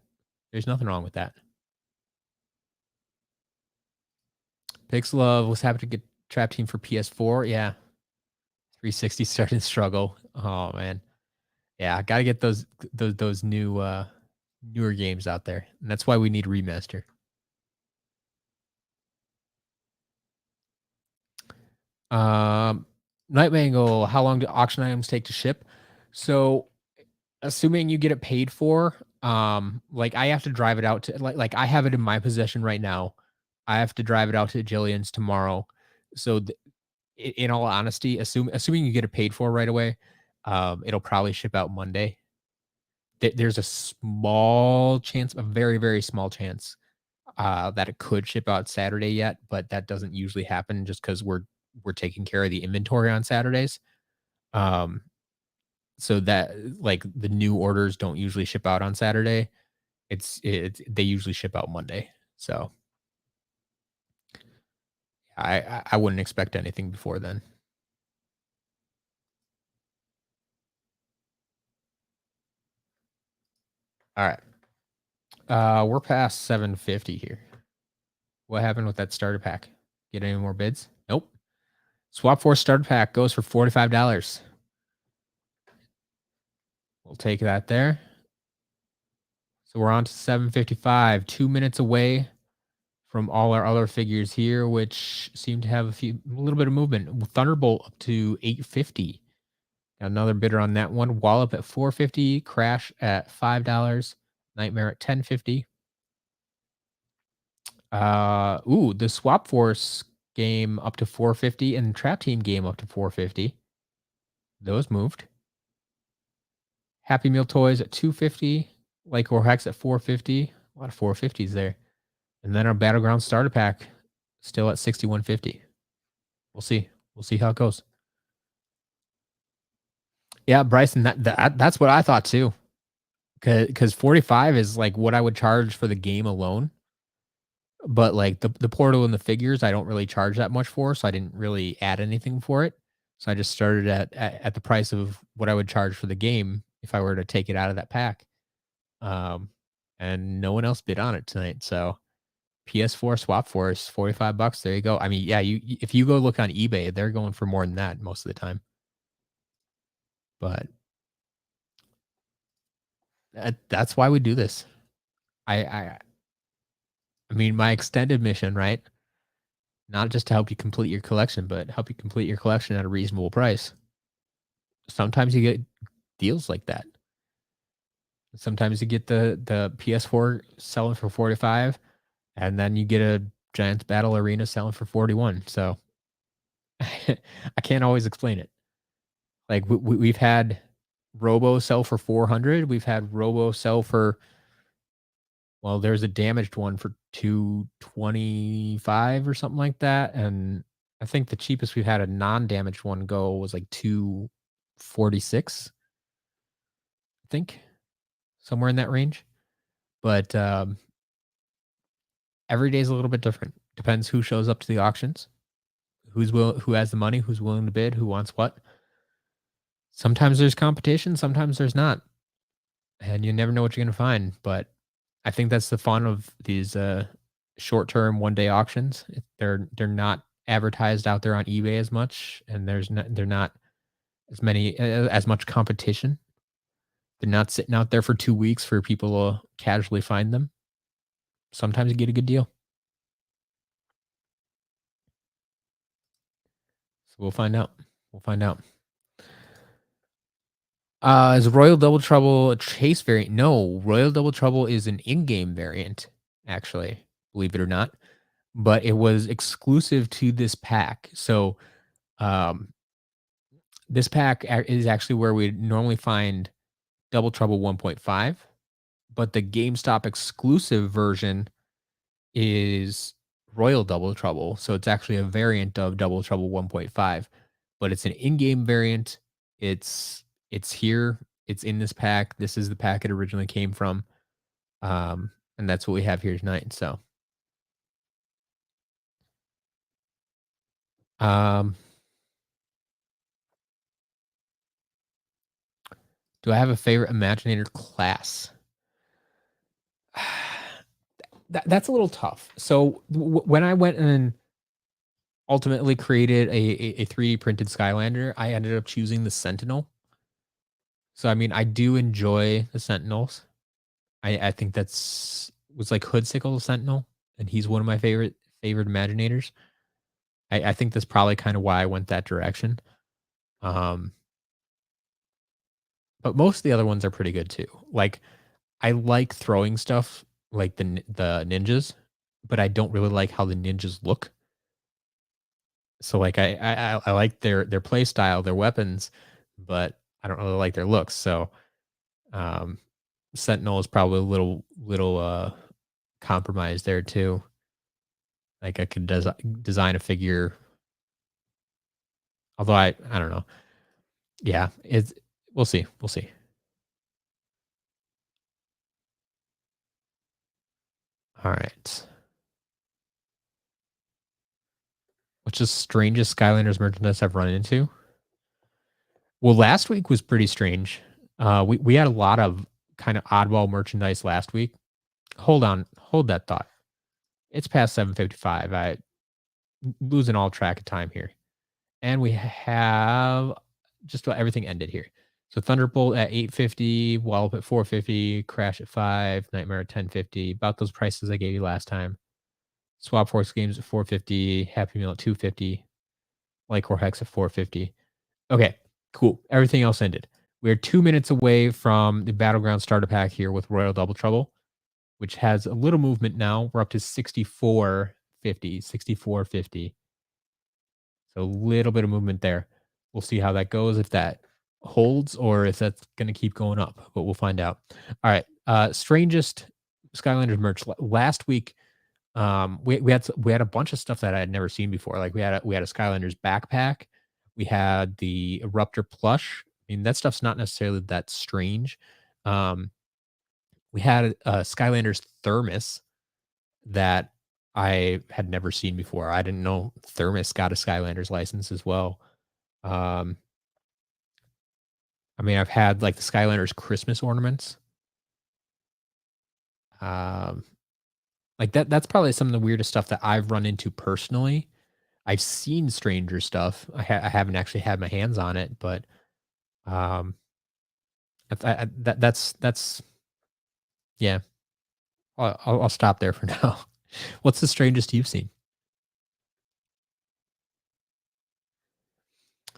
A: There's nothing wrong with that. Pixelove was happy to get Trap Team for PS4. Yeah, 360 starting to struggle. Oh man, yeah, I gotta get those new newer games out there, and that's why we need remaster. Um, Night Mangle, how long do auction items take to ship? So, assuming you get it paid for, like I have to drive it out to like I have it in my possession right now. I have to drive it out to Jillian's tomorrow. So, in all honesty, assuming you get it paid for right away, it'll probably ship out Monday. There's a small chance, a very very small chance, that it could ship out Saturday yet, but that doesn't usually happen just because we're taking care of the inventory on Saturdays. Um, so that like the new orders don't usually ship out on Saturday. They usually ship out Monday. So I wouldn't expect anything before then. All right. We're past 750 here. What happened with that starter pack? Get any more bids? Nope. Swap Force starter pack goes for $45. We'll take that there. So we're on to 755, 2 minutes away from all our other figures here, which seem to have a little bit of movement. Thunderbolt up to 850. Got another bidder on that one. Wallop at 450. Crash at $5. Nightmare at 1050. The Swap Force game up to 450 and Trap Team game up to 450. Those moved. Happy Meal Toys at 250. Like or Hex at 450. A lot of 450s there. And then our Battleground starter pack still at 6150. We'll see. We'll see how it goes. Yeah, Bryson, that's what I thought too. Because 45 is like what I would charge for the game alone. But like the portal and the figures, I don't really charge that much for, so I didn't really add anything for it. So I just started at the price of what I would charge for the game if I were to take it out of that pack. And no one else bid on it tonight. So PS4 Swap Force, $45. There you go. I mean, yeah, if you go look on eBay, they're going for more than that most of the time. But that's why we do this. I mean, my extended mission, right? Not just to help you complete your collection, but help you complete your collection at a reasonable price. Sometimes you get deals like that. Sometimes you get the PS4 selling for 45, and then you get a Giants Battle Arena selling for 41. So I can't always explain it. Like we've had Robo sell for 400. We've had Robo sell for, well, there's a damaged one for 225 or something like that. And I think the cheapest we've had a non-damaged one go was like 246, I think, somewhere in that range. But every day is a little bit different. Depends who shows up to the auctions, who has the money, who's willing to bid, who wants what. Sometimes there's competition, sometimes there's not, and you never know what you're gonna find. But I think that's the fun of these short-term one-day auctions. They're not advertised out there on eBay as much, and they're not as much competition. They're not sitting out there for 2 weeks for people to casually find them. Sometimes you get a good deal. So we'll find out. We'll find out. Is Royal Double Trouble a chase variant? No, Royal Double Trouble is an in-game variant, actually, believe it or not. But it was exclusive to this pack. So, um, this pack is actually where we normally find Double Trouble 1.5, but the GameStop exclusive version is Royal Double Trouble. So it's actually a variant of Double Trouble 1.5, but it's an in-game variant. It's here. It's in this pack. This is the pack it originally came from. And that's what we have here tonight. So, um, do I have a favorite Imaginator class? That's a little tough. So when I went and ultimately created a 3D printed Skylander, I ended up choosing the Sentinel. So I mean, I do enjoy the Sentinels. I think that's was like Hoodsickle Sentinel, and he's one of my favorite Imaginators. I think that's probably kind of why I went that direction. Um, but most of the other ones are pretty good too. Like I like throwing stuff like the ninjas, but I don't really like how the ninjas look. So like I like their play style, their weapons, but I don't really like their looks. So um Sentinel is probably a little compromised there too. Like I could design a figure, although I don't know. Yeah, it's we'll see. We'll see. All right. What's the strangest Skylanders merchandise I've run into? Well, last week was pretty strange. We had a lot of kind of oddball merchandise last week. Hold on, hold that thought. It's past 7:55. I losing all track of time here. And we have just about everything ended here. So Thunderbolt at 850, Wallop at 450, Crash at 5, Nightmare at 1050. About those prices I gave you last time. Swap Force Games at 450, Happy Meal at 250, Lycor Hex at 450. Okay, cool. Everything else ended. We're 2 minutes away from the Battleground starter pack here with Royal Double Trouble, which has a little movement now. We're up to 6450, 6450. So a little bit of movement there. We'll see how that goes, if that holds or if that's going to keep going up, but we'll find out. All right. Strangest Skylanders merch. Last week, we had a bunch of stuff that I had never seen before. Like we had a Skylanders backpack. We had the Eruptor plush. I mean, that stuff's not necessarily that strange. Um, we had a Skylanders thermos that I had never seen before. I didn't know Thermos got a Skylanders license as well. Um, I mean, I've had like the Skylanders Christmas ornaments. Um, like that's probably some of the weirdest stuff that I've run into personally. I've seen stranger stuff. I haven't actually had my hands on it, but um, that's yeah. I'll stop there for now. What's the strangest you've seen?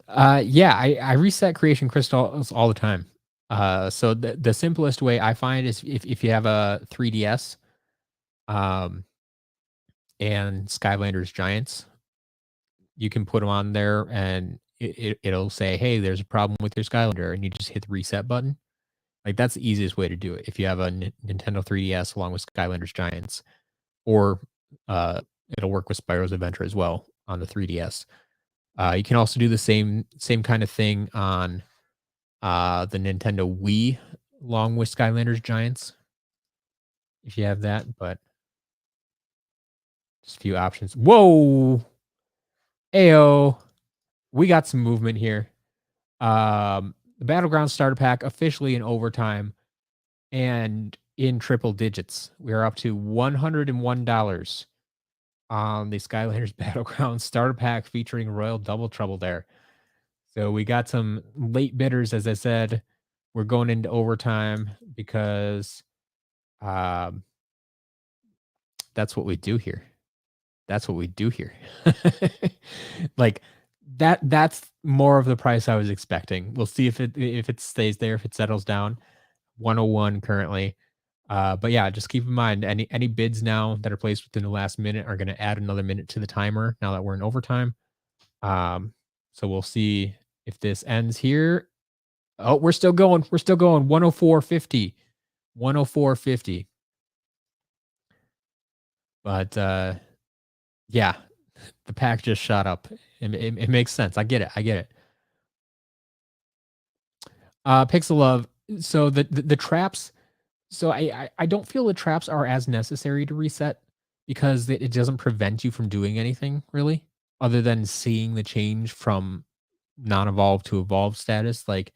A: Yeah, I reset creation crystals all the time. So the simplest way I find is if you have a 3DS, um, and Skylanders Giants, you can put them on there, and it'll say, "Hey, there's a problem with your Skylander," and you just hit the reset button. Like, that's the easiest way to do it if you have a Nintendo 3DS along with Skylanders Giants, or, uh, it'll work with Spyro's Adventure as well on the 3DS. You can also do the same kind of thing on, the Nintendo Wii along with Skylanders Giants, if you have that, but just a few options. Whoa! Ayo! We got some movement here. The Battleground starter pack officially in overtime and in triple digits. We are up to $101 on the Skylanders Battleground starter pack featuring Royal Double Trouble there. So we got some late bidders, as I said. We're going into overtime because um, that's what we do here. That's what we do here. Like that's more of the price I was expecting. We'll see if it stays there, if it settles down. 101 currently. But yeah, just keep in mind any bids now that are placed within the last minute are going to add another minute to the timer now that we're in overtime. So we'll see if this ends here. Oh, we're still going. We're still going. 104.50. 104.50. But yeah, the pack just shot up. It makes sense. I get it. I get it. Pixel Love. So the traps. So I don't feel the traps are as necessary to reset because it doesn't prevent you from doing anything really, other than seeing the change from non-evolved to evolved status. Like,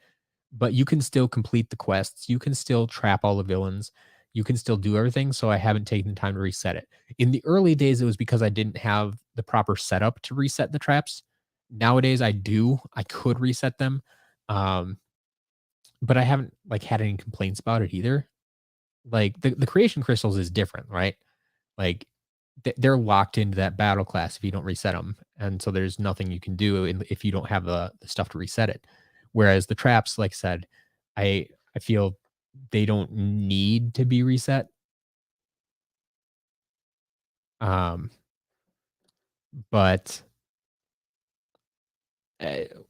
A: but you can still complete the quests. You can still trap all the villains. You can still do everything. So I haven't taken the time to reset it. In the early days, it was because I didn't have the proper setup to reset the traps. Nowadays, I do. I could reset them, um, but I haven't like had any complaints about it either. Like the creation crystals is different, right? Like they're locked into that battle class if you don't reset them, and so there's nothing you can do if you don't have the stuff to reset it. Whereas the traps, like I said, I feel they don't need to be reset. Um, but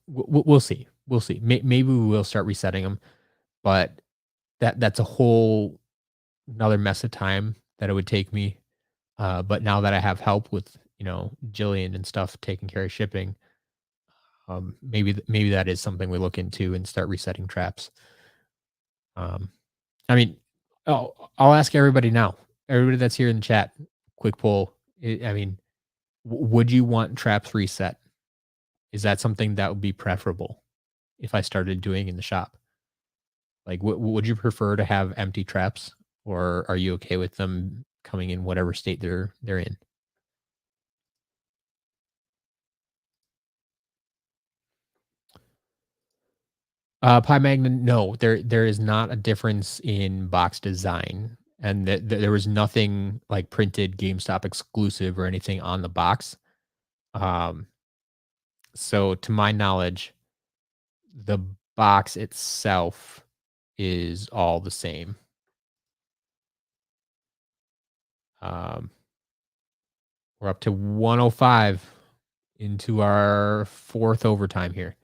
A: we'll see. We'll see. Maybe we will start resetting them, but that's a whole another mess of time that it would take me. But now that I have help with Jillian and stuff taking care of shipping, maybe that is something we look into and start resetting traps. Um, I mean, I'll ask everybody now. Everybody that's here in the chat, quick poll. I mean, would you want traps reset? Is that something that would be preferable if I started doing in the shop? Like, would you prefer to have empty traps, or are you okay with them coming in whatever state they're in? Pi Magna, no, there is not a difference in box design, and there was nothing like printed GameStop exclusive or anything on the box. Um, so to my knowledge, the box itself is all the same. Um, we're up to 105 into our fourth overtime here.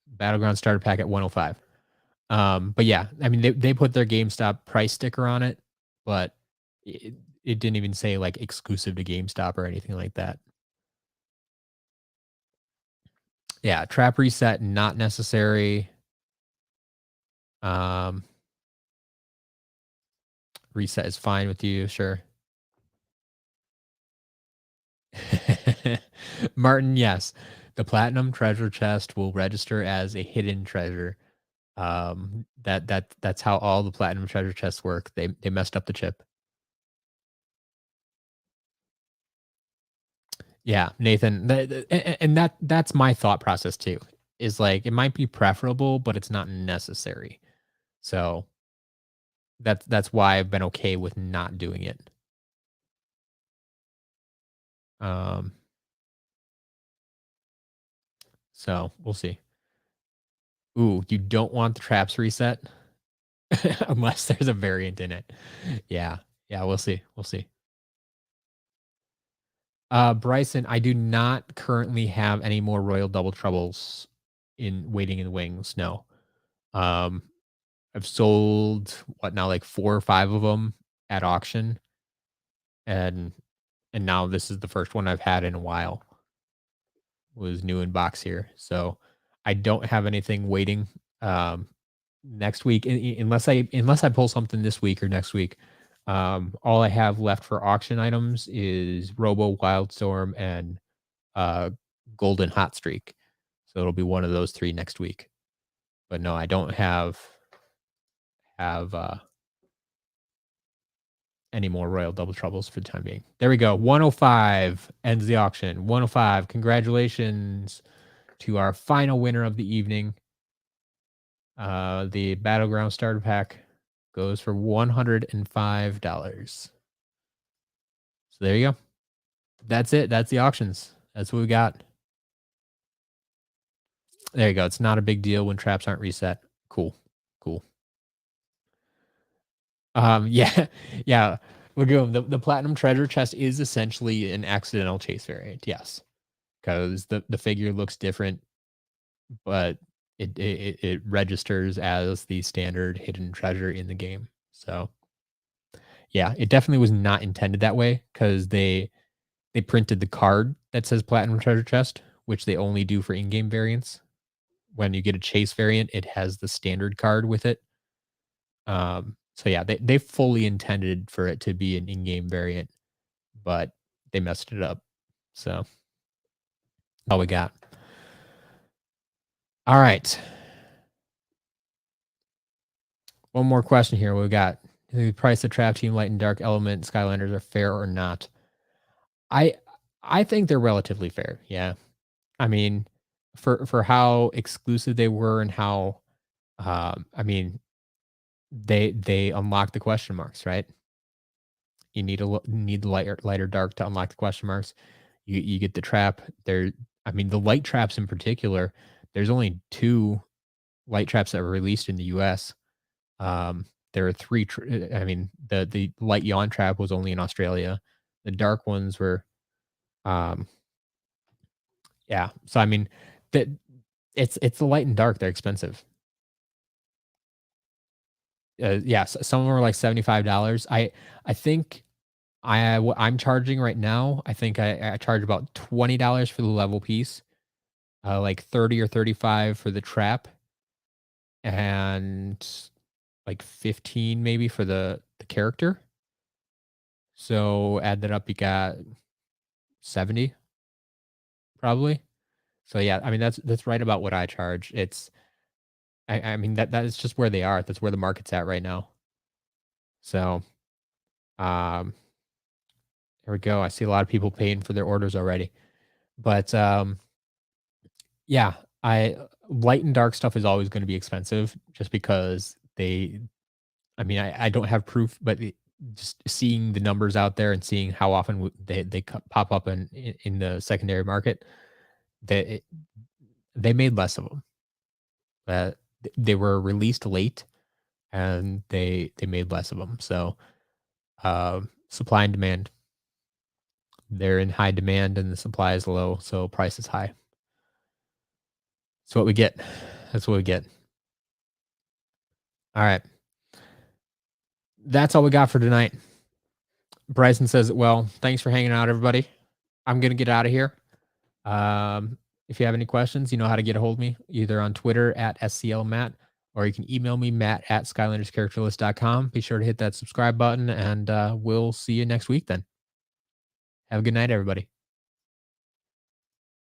A: Battleground starter pack at 105. But yeah, I mean they put their GameStop price sticker on it, but it didn't even say like exclusive to GameStop or anything like that. Yeah, trap reset not necessary. Um, reset is fine with you, sure. Martin, yes. The platinum treasure chest will register as a hidden treasure. That's how all the platinum treasure chests work. They messed up the chip. Yeah, Nathan, and that's my thought process too. Is like it might be preferable, but it's not necessary. So that's why I've been okay with not doing it. Um, so we'll see. Ooh, you don't want the traps reset unless there's a variant in it. Yeah, yeah, we'll see. We'll see. Bryson, I do not currently have any more Royal Double Troubles in waiting in the wings, no. Um, I've sold, what now, like 4 or 5 of them at auction, and now this is the first one I've had in a while, was new in box here, so I don't have anything waiting, um, next week, unless I pull something this week or next week. All I have left for auction items is Robo Wildstorm and uh, Golden Hot Streak. So it'll be one of those 3 next week. But no, I don't have any more Royal Double Troubles for the time being. There we go. 105 ends the auction. 105. Congratulations to our final winner of the evening. The Battleground starter pack goes for $105. So there you go. That's it. That's the auctions. That's what we got. There you go. It's not a big deal when traps aren't reset. Cool. Cool. Yeah, yeah. Lagoon, the platinum treasure chest is essentially an accidental chase variant, yes. Because the figure looks different, but it registers as the standard hidden treasure in the game. So yeah, it definitely was not intended that way because they printed the card that says platinum treasure chest, which they only do for in-game variants. When you get a chase variant, it has the standard card with it. So yeah, they fully intended for it to be an in-game variant, but they messed it up. So all we got. All right. One more question here. What we got? The price of Trap Team Light and Dark Element Skylanders are fair or not? I I think they're relatively fair. Yeah. I mean, for how exclusive they were and how I mean, they unlock the question marks, right? You need the light or dark to unlock the question marks. You get the trap. There, I mean, the light traps in particular, there's only 2 light traps that were released in the US. There are 3 I mean, the light yawn trap was only in Australia. The dark ones were, um yeah. So, I mean, that it's the light and dark, they're expensive. Yeah, some of them are like $75. I think what I'm charging right now, I think I charge about $20 for the level piece, like 30 or 35 for the trap, and like 15 maybe for the character. So add that up, you got 70 probably. So yeah, I mean that's right about what I charge. I mean that is just where they are. That's where the market's at right now. So um there we go. I see a lot of people paying for their orders already. But yeah, I light and dark stuff is always going to be expensive just because I mean, I don't have proof, but just seeing the numbers out there and seeing how often they pop up in the secondary market, they they made less of them. They were released late and they made less of them. So supply and demand, they're in high demand and the supply is low, so price is high. That's what we get. That's what we get. All right. That's all we got for tonight. Bryson says, well, thanks for hanging out, everybody. I'm going to get out of here. If you have any questions, you know how to get a hold of me, either on Twitter at SCL Matt, or you can email me, Matt at SkylandersCharacterList.com. Be sure to hit that subscribe button, and we'll see you next week then. Have a good night, everybody.